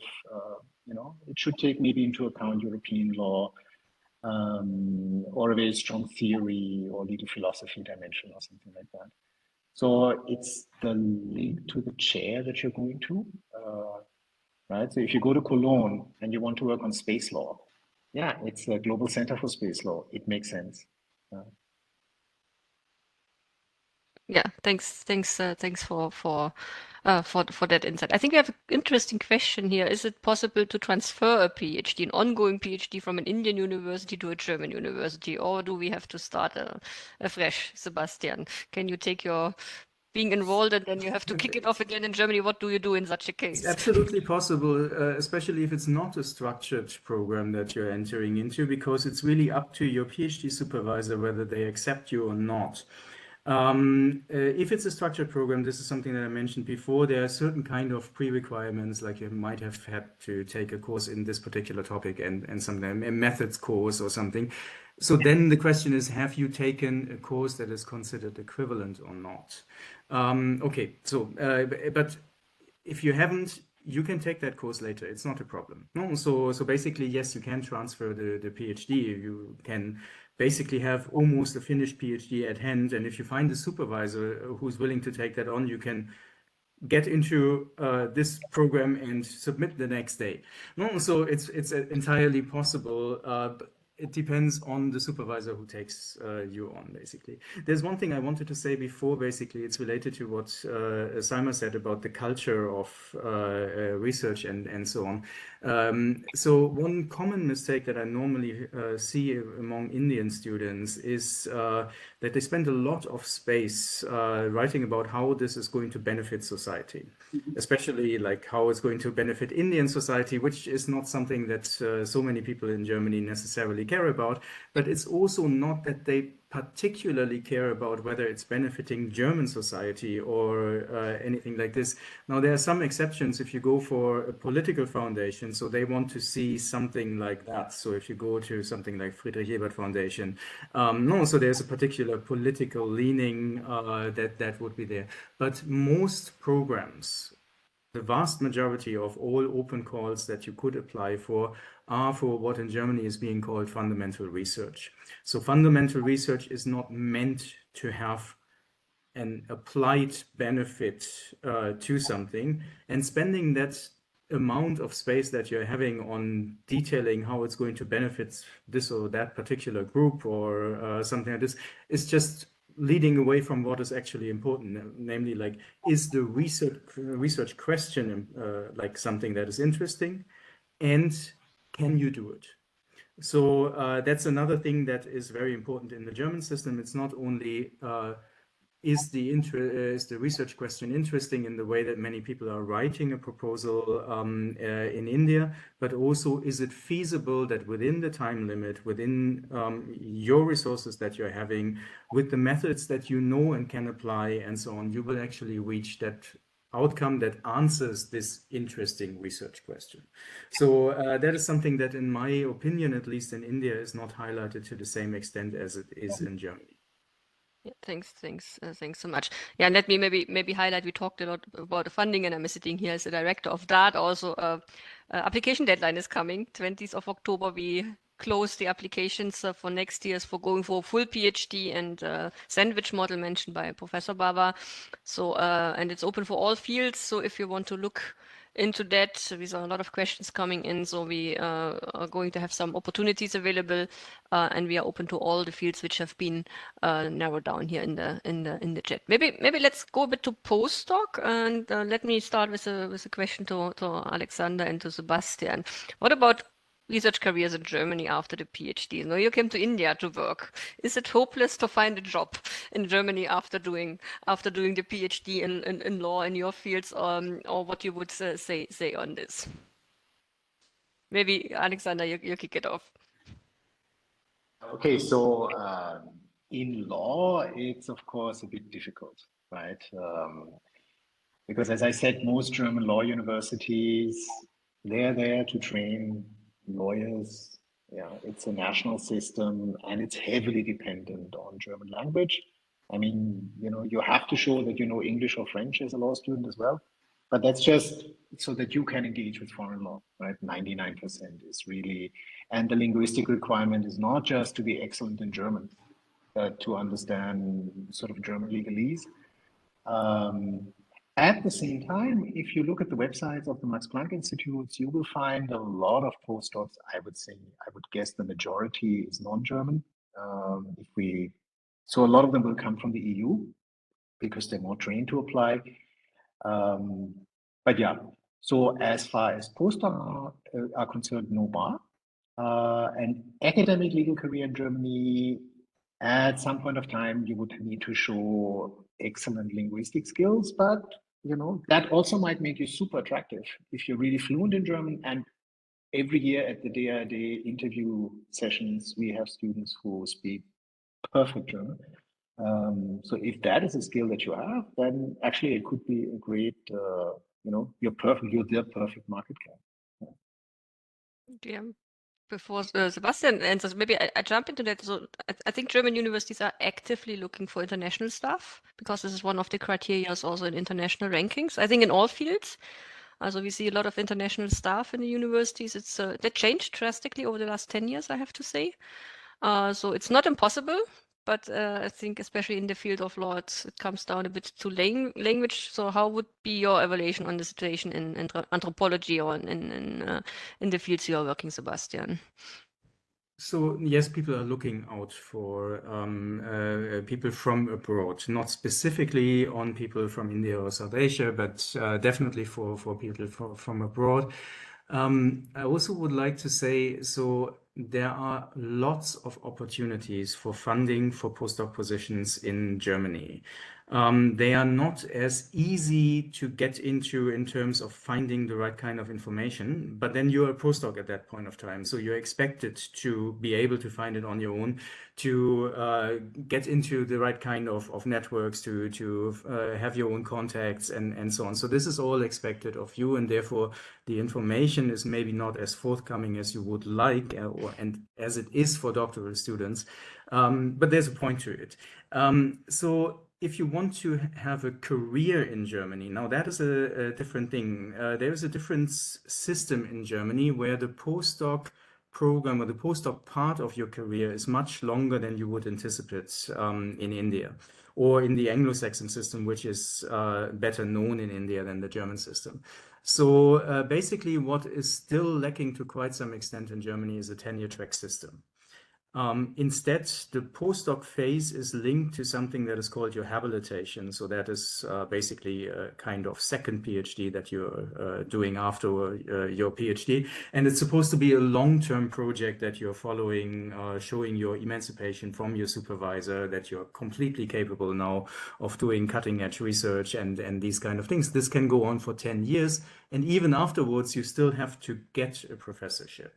It should take maybe into account European law, or a very strong theory or legal philosophy dimension or something like that. So it's the link to the chair that you're going to, right? So if you go to Cologne and you want to work on space law, yeah, it's a global center for space law. It makes sense. Yeah, thanks for that insight. I think we have an interesting question here. Is it possible to transfer a PhD, an ongoing PhD, from an Indian university to a German university, or do we have to start afresh? Sebastian, can you take your being enrolled and then you have to kick it off again in Germany? What do you do in such a case? It's absolutely possible, especially if it's not a structured program that you're entering into, because it's really up to your PhD supervisor whether they accept you or not. If it's a structured program, this is something that I mentioned before, there are certain kind of pre-requirements, like you might have had to take a course in this particular topic and something, a methods course or something. So then the question is, have you taken a course that is considered equivalent or not? Okay, so, but if you haven't, you can take that course later. It's not a problem. No, so basically, yes, you can transfer the PhD. You can basically have almost a finished PhD at hand. And if you find a supervisor who's willing to take that on, you can get into this program and submit the next day. No, so it's entirely possible. But it depends on the supervisor who takes you on, basically. There's one thing I wanted to say before, basically, it's related to what Salma said about the culture of research and so on. So one common mistake that I normally see among Indian students is that they spend a lot of space writing about how this is going to benefit society, especially like how it's going to benefit Indian society, which is not something that so many people in Germany necessarily care about, but it's also not that they particularly care about whether it's benefiting German society or anything like this. Now, there are some exceptions if you go for a political foundation, so they want to see something like that. So if you go to something like Friedrich Ebert Foundation, no, so there's a particular political leaning that would be there. But most programs, the vast majority of all open calls that you could apply for are for what in Germany is being called fundamental research. So fundamental research is not meant to have an applied benefit to something, and spending that amount of space that you're having on detailing how it's going to benefit this or that particular group or something like this is just leading away from what is actually important, namely, like, is the research question like something that is interesting, and can you do it? So that's another thing that is very important in the German system. It's not only is the research question interesting in the way that many people are writing a proposal in India, but also is it feasible that within the time limit, within your resources that you're having, with the methods that you know and can apply and so on, you will actually reach that outcome that answers this interesting research question. So that is something that, in my opinion, at least in India, is not highlighted to the same extent as it is in Germany. Yeah, thanks so much. Yeah, and let me maybe highlight. We talked a lot about the funding, and I'm sitting here as the director of that. Also, application deadline is coming, 20th of October. We close the applications for next year's for going for a full PhD and sandwich model mentioned by Professor Bava. So, and it's open for all fields. So if you want to look into that, we saw a lot of questions coming in, so we are going to have some opportunities available, and we are open to all the fields which have been narrowed down here in the chat. Maybe let's go a bit to postdoc, and let me start with a question to Alexander and to Sebastian. What about research careers in Germany after the PhD? Now you came to India to work. Is it hopeless to find a job in Germany after doing the PhD in law in your fields, or what you would say on this? Maybe Alexander, you kick it off. Okay, so in law, it's of course a bit difficult, right? Because as I said, most German law universities, they're there to train lawyers. Yeah, it's a national system and it's heavily dependent on German language. I mean, you have to show that you know English or French as a law student as well. But that's just so that you can engage with foreign law, right? 99% is really, and the linguistic requirement is not just to be excellent in German, but to understand sort of German legalese. At the same time, if you look at the websites of the Max Planck Institutes, you will find a lot of postdocs. I would guess the majority is non-German. So a lot of them will come from the EU because they're more trained to apply. But yeah, so as far as postdocs are concerned, no bar. An academic legal career in Germany, at some point of time, you would need to show excellent linguistic skills, but that also might make you super attractive if you're really fluent in German. And every year at the day interview sessions, we have students who speak perfect German. So if that is a skill that you have, then actually it could be a great, you're the perfect market cap. Yeah. Before Sebastian answers, maybe I jump into that. So I think German universities are actively looking for international staff because this is one of the criteria also in international rankings. I think in all fields. Also we see a lot of international staff in the universities. It's that changed drastically over the last 10 years, I have to say. So it's not impossible, but I think especially in the field of law, it comes down a bit to language. So how would be your evaluation on the situation in anthropology or in the fields you are working, Sebastian? So yes, people are looking out for people from abroad, not specifically on people from India or South Asia, but definitely for people from abroad. I also would like to say, so there are lots of opportunities for funding for postdoc positions in Germany. They are not as easy to get into in terms of finding the right kind of information, but then you're a postdoc at that point of time. So you're expected to be able to find it on your own, to get into the right kind of networks, to have your own contacts and so on. So this is all expected of you, and therefore the information is maybe not as forthcoming as you would like, and as it is for doctoral students. But there's a point to it. So if you want to have a career in Germany, now that is a different thing. There is a different system in Germany where the postdoc program or the postdoc part of your career is much longer than you would anticipate in India or in the Anglo-Saxon system, which is better known in India than the German system. So basically what is still lacking to quite some extent in Germany is a tenure track system. Instead, the postdoc phase is linked to something that is called your habilitation. So that is basically a kind of second PhD that you're doing after your PhD. And it's supposed to be a long-term project that you're following, showing your emancipation from your supervisor, that you're completely capable now of doing cutting-edge research and these kind of things. This can go on for 10 years. And even afterwards, you still have to get a professorship.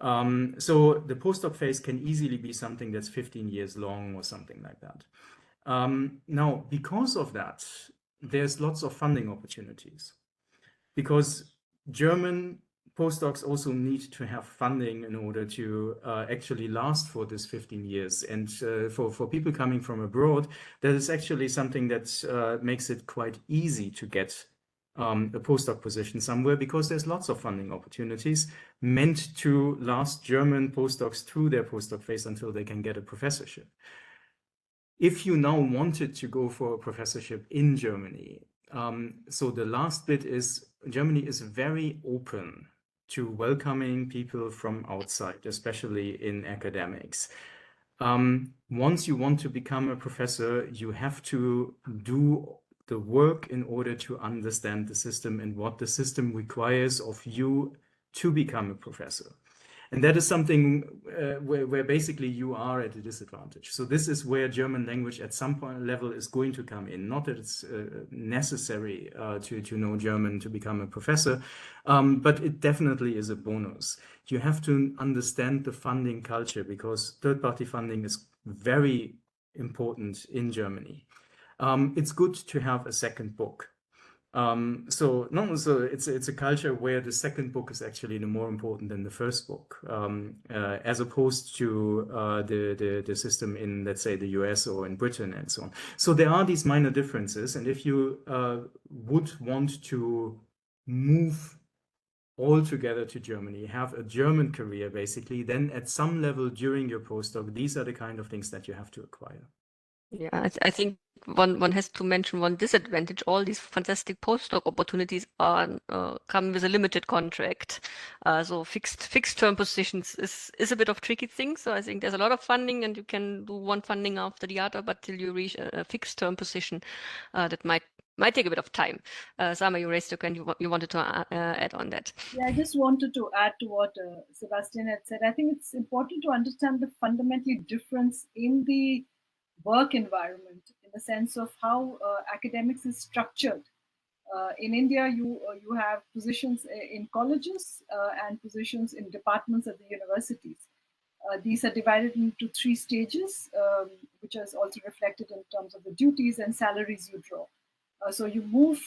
So the postdoc phase can easily be something that's 15 years long or something like that. Now, because of that, there's lots of funding opportunities because German postdocs also need to have funding in order to actually last for this 15 years. And for people coming from abroad, that is actually something that makes it quite easy to get a postdoc position somewhere because there's lots of funding opportunities meant to last German postdocs through their postdoc phase until they can get a professorship. If you now wanted to go for a professorship in Germany, so the last bit is Germany is very open to welcoming people from outside, especially in academics. Once you want to become a professor, you have to do the work in order to understand the system and what the system requires of you to become a professor. And that is something where basically you are at a disadvantage. So this is where German language at some point level is going to come in. Not that it's necessary to know German to become a professor, but it definitely is a bonus. You have to understand the funding culture, because third-party funding is very important in Germany. It's good to have a second book. So it's a culture where the second book is actually more important than the first book, as opposed to the system in, let's say, the US or in Britain and so on. So there are these minor differences, and if you would want to move altogether to Germany, have a German career basically, then at some level during your postdoc, these are the kind of things that you have to acquire. Yeah, I think one has to mention one disadvantage. All these fantastic postdoc opportunities are come with a limited contract. So fixed term positions is a bit of tricky thing. So I think there's a lot of funding, and you can do one funding after the other, but till you reach a fixed term position, that might take a bit of time. Salma, you raised your hand. You wanted to add on that. Yeah, I just wanted to add to what Sebastian had said. I think it's important to understand the fundamental difference in the work environment, in the sense of how academics is structured. In India, you have positions in colleges and positions in departments at the universities. These are divided into 3 stages, which is also reflected in terms of the duties and salaries you draw. So you move,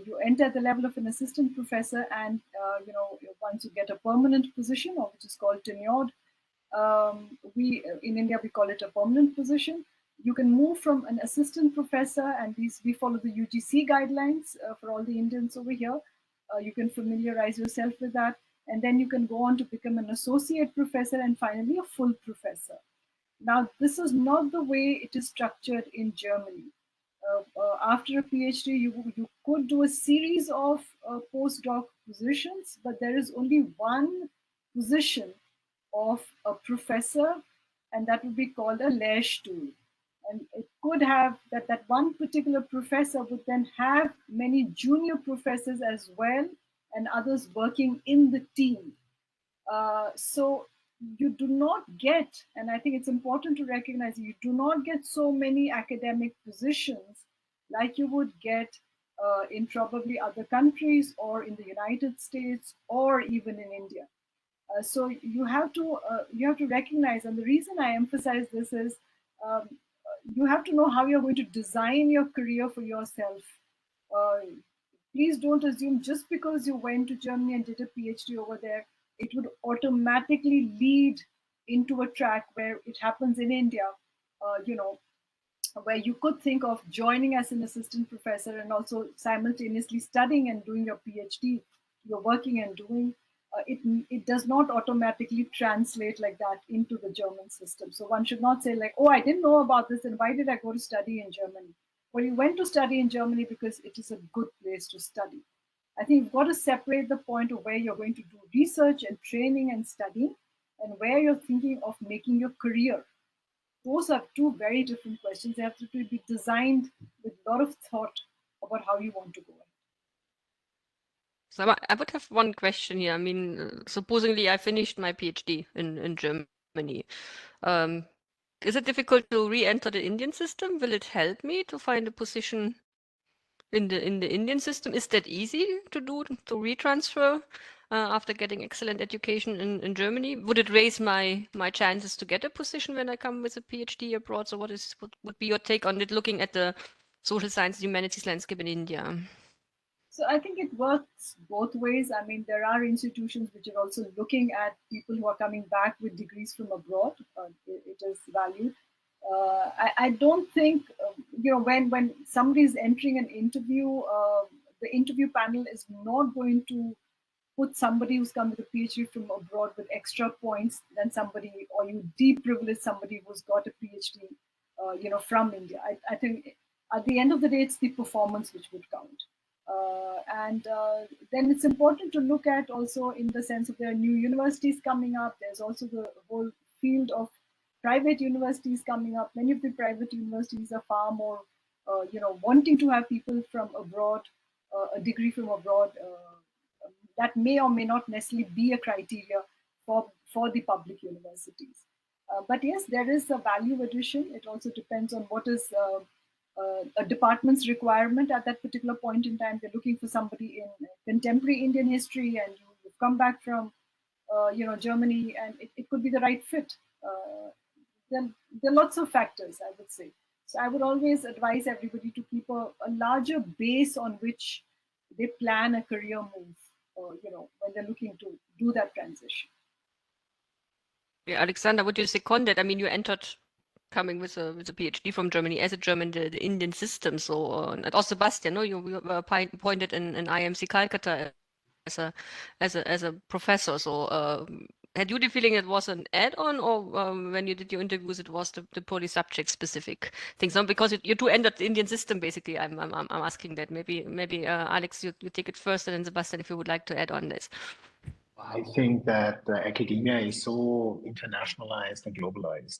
you enter at the level of an assistant professor, and once you get a permanent position, or which is called tenured, we in India we call it a permanent position. You can move from an assistant professor, and we follow the UGC guidelines for all the Indians over here. You can familiarize yourself with that, and then you can go on to become an associate professor, and finally a full professor. Now, this is not the way it is structured in Germany. After a PhD, you could do a series of postdoc positions, but there is only one position of a professor, and that would be called a Lehrstuhl. And it could have that one particular professor would then have many junior professors as well, and others working in the team. So you do not get, and I think it's important to recognize, you do not get so many academic positions like you would get in probably other countries, or in the United States, or even in India. So you have to recognize, and the reason I emphasize this is you have to know how you're going to design your career for yourself. Please don't assume just because you went to Germany and did a PhD over there, it would automatically lead into a track where it happens in India, where you could think of joining as an assistant professor and also simultaneously studying and doing your PhD. You're working and doing. It does not automatically translate like that into the German system. So one should not say like, oh, I didn't know about this, and why did I go to study in Germany? Well, you went to study in Germany because it is a good place to study. I think you've got to separate the point of where you're going to do research and training and studying, and where you're thinking of making your career. Those are 2 very different questions. They have to be designed with a lot of thought about how you want to go. So I would have one question here. I mean, supposedly I finished my PhD in Germany. Is it difficult to re-enter the Indian system? Will it help me to find a position in the Indian system? Is that easy to do, to retransfer after getting excellent education in Germany? Would it raise my chances to get a position when I come with a PhD abroad? So what would be your take on it, looking at the social science humanities landscape in India? So I think it works both ways. I mean, there are institutions which are also looking at people who are coming back with degrees from abroad. It is valued. I don't think, when somebody is entering an interview, the interview panel is not going to put somebody who's come with a PhD from abroad with extra points than somebody, or you deprivilege somebody who's got a PhD, from India. I think at the end of the day, it's the performance which would count. Then it's important to look at also in the sense of there are new universities coming up. There's also the whole field of private universities coming up. Many of the private universities are far more, wanting to have people from abroad, a degree from abroad. That may or may not necessarily be a criteria for for the public universities. But yes, there is a value addition. It also depends on what is a department's requirement at that particular point in time. They're looking for somebody in contemporary Indian history, and you've come back from Germany, and it could be the right fit. There are lots of factors, I would say. So I would always advise everybody to keep a larger base on which they plan a career move, when they're looking to do that transition. Yeah, Alexander, would you second that? I mean, you entered coming with a PhD from Germany as a German, the Indian system. So, and also Sebastian, no, you were appointed in IMC Calcutta as a professor. So, had you the feeling it was an add-on, or when you did your interviews, it was the poly subject specific things? No, because you two entered the Indian system basically. I'm asking that. Maybe Alex, you take it first, and then Sebastian, if you would like to add on this. I think that academia is so internationalized and globalized.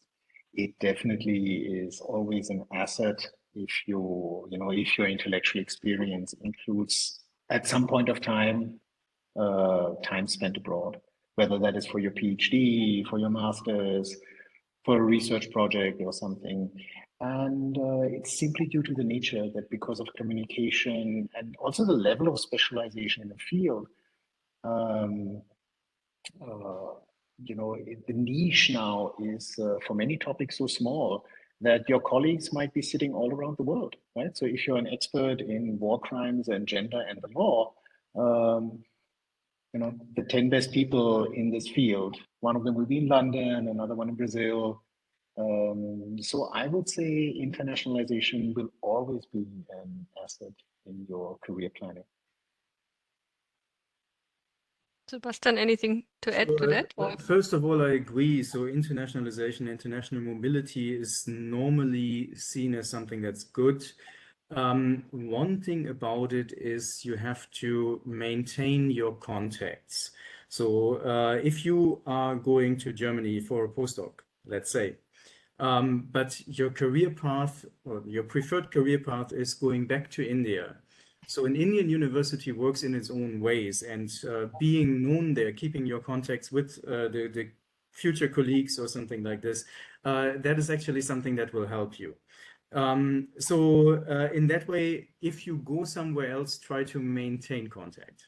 It definitely is always an asset if your intellectual experience includes at some point of time time spent abroad, whether that is for your PhD, for your master's, for a research project or something. And it's simply due to the nature that because of communication and also the level of specialization in the field, the niche now is for many topics so small that your colleagues might be sitting all around the world, right? So if you're an expert in war crimes and gender and the law, the 10 best people in this field, one of them will be in London, another one in Brazil. So I would say internationalization will always be an asset in your career planning. Sebastian, anything to add to that? First of all, I agree. So internationalization, international mobility is normally seen as something that's good. One thing about it is you have to maintain your contacts. So if you are going to Germany for a postdoc, let's say, but your career path or your preferred career path is going back to India. So an Indian university works in its own ways, and being known there, keeping your contacts with the future colleagues or something like this, that is actually something that will help you. So in that way, if you go somewhere else, try to maintain contact.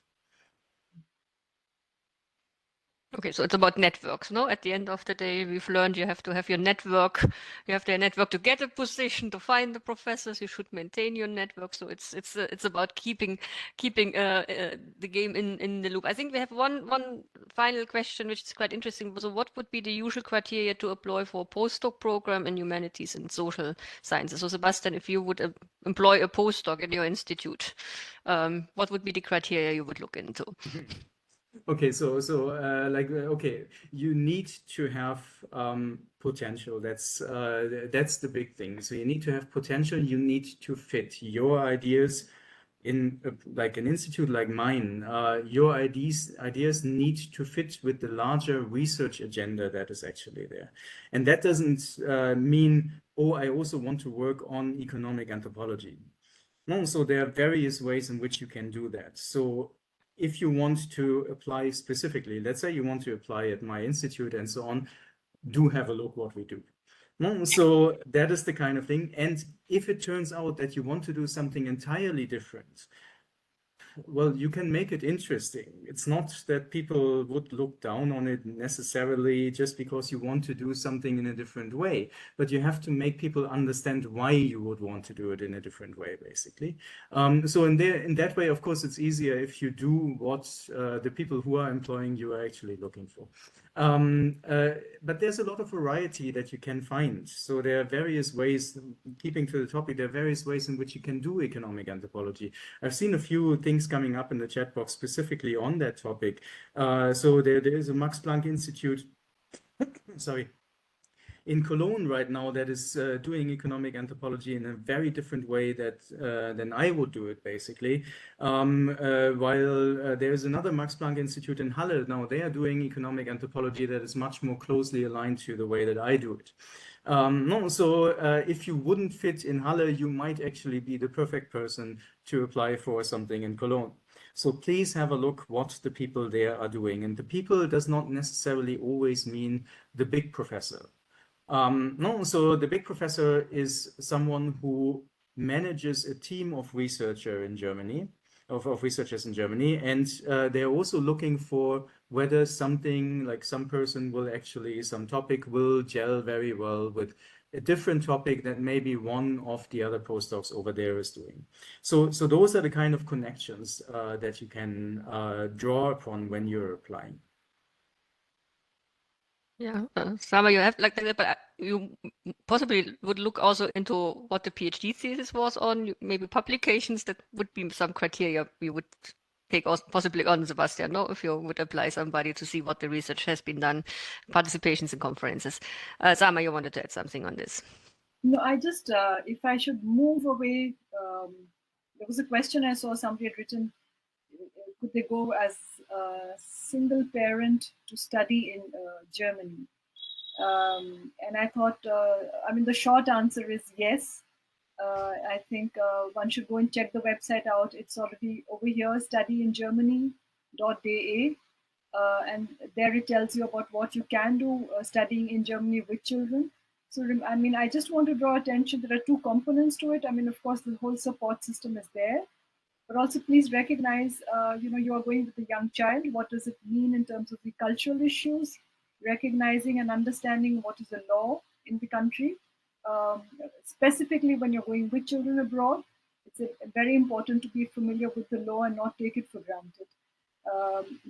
Okay, so it's about networks, no? At the end of the day, we've learned you have to have your network. You have to network to get a position, to find the professors. You should maintain your network. So it's about keeping the game in the loop. I think we have one final question, which is quite interesting. So, what would be the usual criteria to apply for a postdoc program in humanities and social sciences? So, Sebastian, if you would employ a postdoc in your institute, what would be the criteria you would look into? Okay, okay, you need to have potential. That's the big thing. So you need to have potential. You need to fit your ideas in like an institute like mine. Your ideas need to fit with the larger research agenda that is actually there, and that doesn't mean, oh, I also want to work on economic anthropology. No, so there are various ways in which you can do that. So if you want to apply specifically, let's say you want to apply at my institute and so on, do have a look what we do. So that is the kind of thing. And if it turns out that you want to do something entirely different, well, you can make it interesting. It's not that people would look down on it necessarily just because you want to do something in a different way, but you have to make people understand why you would want to do it in a different way, basically. So in that way, of course, it's easier if you do what the people who are employing you are actually looking for. But there's a lot of variety that you can find. So there are various ways, keeping to the topic, there are various ways in which you can do economic anthropology. I've seen a few things coming up in the chat box specifically on that topic. So there is a Max Planck Institute, sorry, in Cologne right now that is doing economic anthropology in a very different way than I would do it, basically. While there is another Max Planck Institute in Halle now, they are doing economic anthropology that is much more closely aligned to the way that I do it. No, so if you wouldn't fit in Halle, you might actually be the perfect person to apply for something in Cologne. So please have a look what the people there are doing. And the people does not necessarily always mean the big professor. No, so the big professor is someone who manages a team of researchers in Germany, and they're also looking for whether something like some topic will gel very well with a different topic that maybe one of the other postdocs over there is doing. So those are the kind of connections that you can draw upon when you're applying. Yeah, Salma, you have like that, but you possibly would look also into what the PhD thesis was on, maybe publications. That would be some criteria we would take also possibly on, Sebastian, no? If you would apply somebody to see what the research has been done, participations in conferences. Salma, you wanted to add something on this. No, I just, if I should move away, there was a question I saw somebody had written, could they go as a single parent to study in Germany? And I thought, I mean, the short answer is yes. I think one should go and check the website out. It's already over here, studyingermany.de. And there it tells you about what you can do studying in Germany with children. So, I mean, I just want to draw attention. There are two components to it. I mean, of course, the whole support system is there, but also please recognize, you are going with a young child. What does it mean in terms of the cultural issues? Recognizing and understanding what is the law in the country. Specifically when you're going with children abroad, it's very important to be familiar with the law and not take it for granted.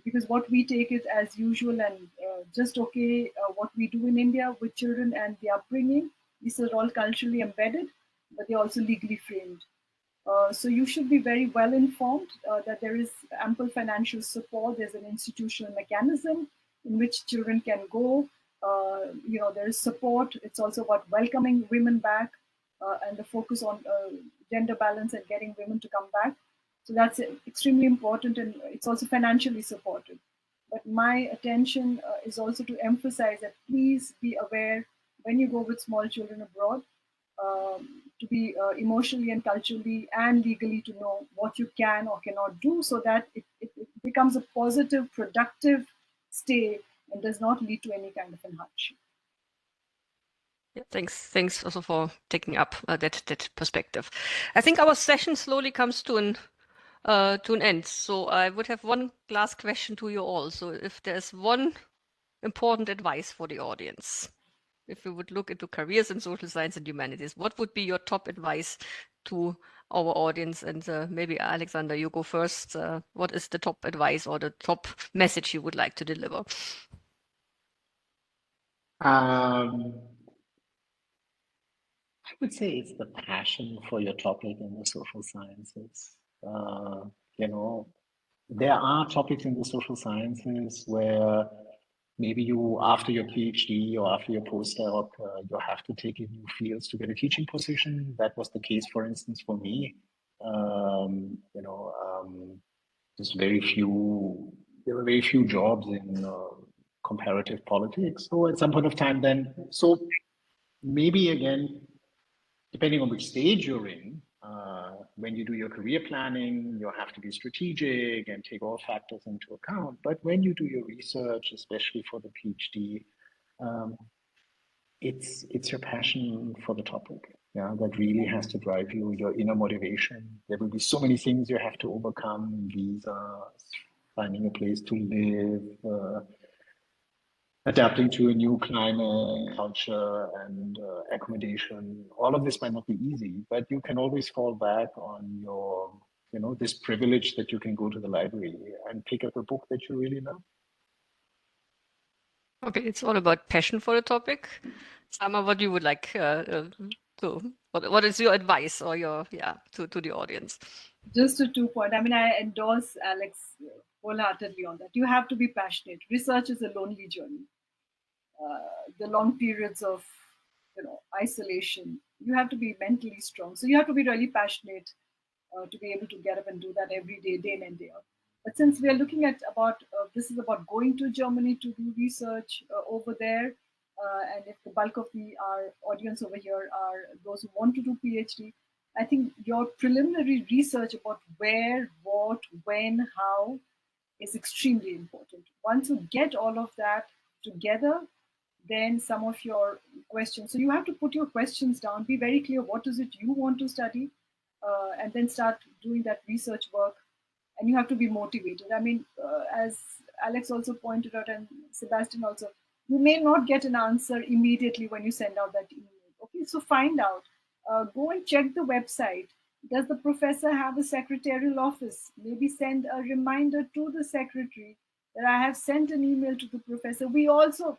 Because what we take it as usual and just okay, what we do in India with children and the upbringing, these are all culturally embedded, but they're also legally framed. So you should be very well informed that there is ample financial support. There's an institutional mechanism in which children can go. There is support. It's also about welcoming women back and the focus on gender balance and getting women to come back. So that's extremely important, and it's also financially supported. But my attention is also to emphasize that please be aware when you go with small children abroad, to be emotionally and culturally and legally to know what you can or cannot do, so that it becomes a positive, productive stay and does not lead to any kind of a hardship. Yeah, thanks also for taking up that perspective. I think our session slowly comes to an end. So I would have one last question to you all. So if there's one important advice for the audience, if you would look into careers in social science and humanities, what would be your top advice to our audience? And maybe Alexander, you go first. What is the top advice or the top message you would like to deliver? I would say it's the passion for your topic in the social sciences. There are topics in the social sciences where maybe you, after your PhD or after your postdoc, you have to take in new fields to get a teaching position. That was the case, for instance, for me. There were very few jobs in comparative politics. So at some point of time so maybe again, depending on which stage you're in, when you do your career planning, you have to be strategic and take all factors into account. But when you do your research, especially for the PhD, it's your passion for the topic, that really has to drive you, your inner motivation. There will be so many things you have to overcome: visas, finding a place to live, adapting to a new climate, culture, and accommodation. All of this might not be easy, but you can always fall back on your, this privilege that you can go to the library and pick up a book that you really love. Okay, it's all about passion for the topic. Salma, what you would like what is your advice or to the audience? Just a 2-point. I mean, I endorse Alex wholeheartedly on that. You have to be passionate. Research is a lonely journey. The long periods of isolation, you have to be mentally strong. So you have to be really passionate to be able to get up and do that every day, day in and day out. But since we are looking at this is about going to Germany to do research over there, and if the bulk of our audience over here are those who want to do PhD, I think your preliminary research about where, what, when, how is extremely important. Once you get all of that together, then some of your questions. So you have to put your questions down, be very clear what is it you want to study, and then start doing that research work. And you have to be motivated. I mean, as Alex also pointed out, and Sebastian also, you may not get an answer immediately when you send out that email. Okay, so find out. Go and check the website. Does the professor have a secretarial office? Maybe send a reminder to the secretary that I have sent an email to the professor. We also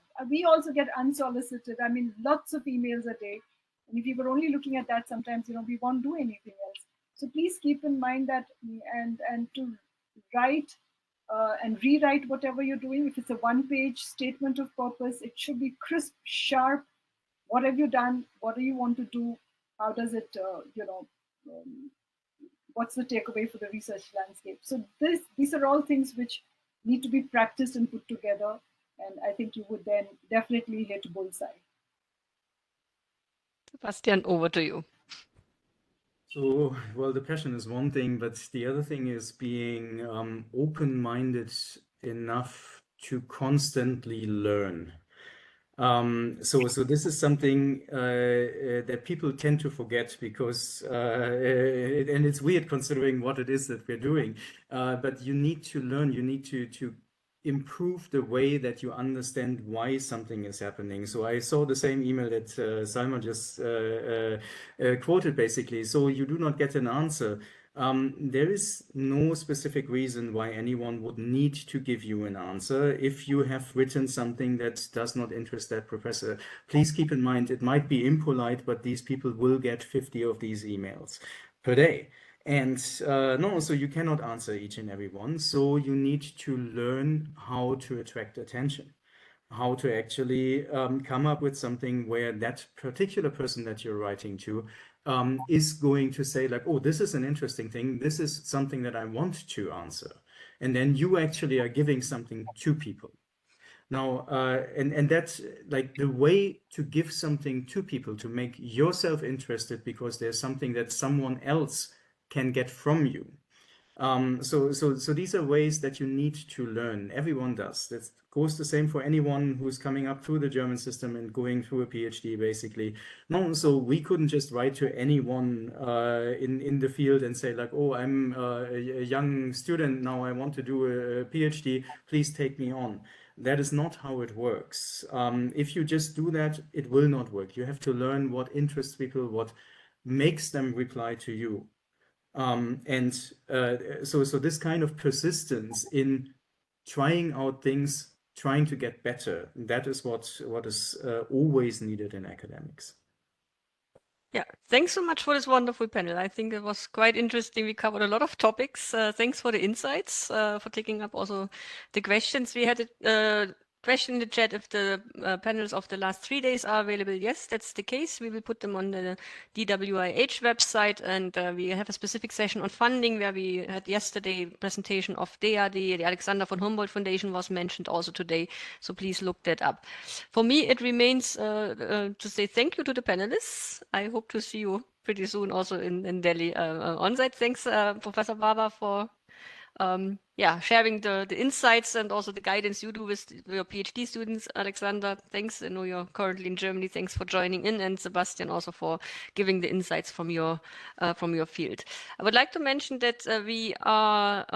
get unsolicited. I mean, lots of emails a day. And if you were only looking at that, sometimes we won't do anything else. So please keep in mind that, and to write and rewrite whatever you're doing. If it's a one-page statement of purpose, it should be crisp, sharp. What have you done? What do you want to do? How does it, what's the takeaway for the research landscape? So these are all things which need to be practiced and put together. And I think you would then definitely hit bullseye. Sebastian, over to you. So, well, the passion is one thing, but the other thing is being open-minded enough to constantly learn. So this is something that people tend to forget because, and it's weird considering what it is that we're doing, but you need to learn, you need to improve the way that you understand why something is happening. So I saw the same email that Salma just quoted basically. So you do not get an answer. There is no specific reason why anyone would need to give you an answer. If you have written something that does not interest that professor, please keep in mind it might be impolite, but these people will get 50 of these emails per day. And no, so you cannot answer each and every one. So you need to learn how to attract attention, how to actually come up with something where that particular person that you're writing to is going to say like, oh, this is an interesting thing. This is something that I want to answer. And then you actually are giving something to people. Now, and that's like the way to give something to people, to make yourself interested because there's something that someone else can get from you. So these are ways that you need to learn. Everyone does. That goes the same for anyone who's coming up through the German system and going through a PhD, basically. No, so we couldn't just write to anyone in the field and say like, oh, I'm a young student now. I want to do a PhD. Please take me on. That is not how it works. If you just do that, it will not work. You have to learn what interests people, what makes them reply to you. So this kind of persistence in trying out things, trying to get better, that is what is always needed in academics. Yeah, thanks so much for this wonderful panel. I think it was quite interesting. We covered a lot of topics. Thanks for the insights, for taking up also the questions. We had a question in the chat if the panels of the last 3 days are available. Yes, that's the case. We will put them on the DWIH website, and we have a specific session on funding where we had yesterday presentation of DAD, the Alexander von Humboldt Foundation was mentioned also today. So please look that up. For me, it remains to say thank you to the panelists. I hope to see you pretty soon also in Delhi on-site. Thanks, Professor Bava, for sharing the insights and also the guidance you do with your PhD students. Alexander, thanks. I know you're currently in Germany. Thanks for joining in, and Sebastian also for giving the insights from your field. I would like to mention that we are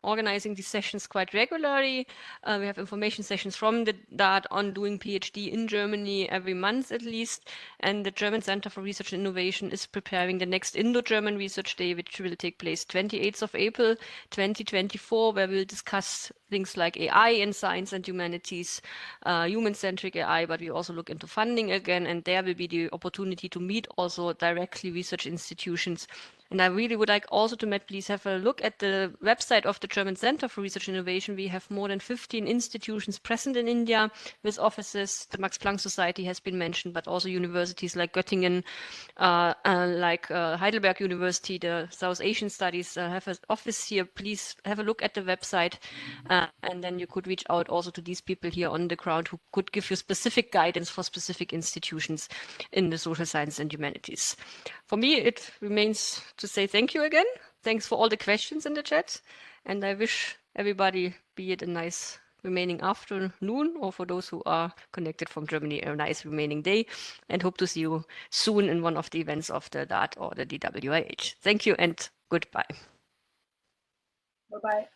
organizing these sessions quite regularly. We have information sessions from the DAD on doing PhD in Germany every month at least, and the German Center for Research and Innovation is preparing the next Indo-German Research Day, which will take place 28th of April 2024, where we'll discuss things like AI in science and humanities, human-centric AI, but we also look into funding again, and there will be the opportunity to meet also directly research institutions And I really would like also to please have a look at the website of the German Center for Research and Innovation. We have more than 15 institutions present in India with offices. The Max Planck Society has been mentioned, but also universities like Göttingen, like Heidelberg University, the South Asian Studies have an office here. Please have a look at the website, and then you could reach out also to these people here on the ground who could give you specific guidance for specific institutions in the social science and humanities. For me, it remains to say thank you again. Thanks for all the questions in the chat, and I wish everybody, be it a nice remaining afternoon, or for those who are connected from Germany, a nice remaining day, and hope to see you soon in one of the events of the DART or the DWIH. Thank you and goodbye. Bye-bye.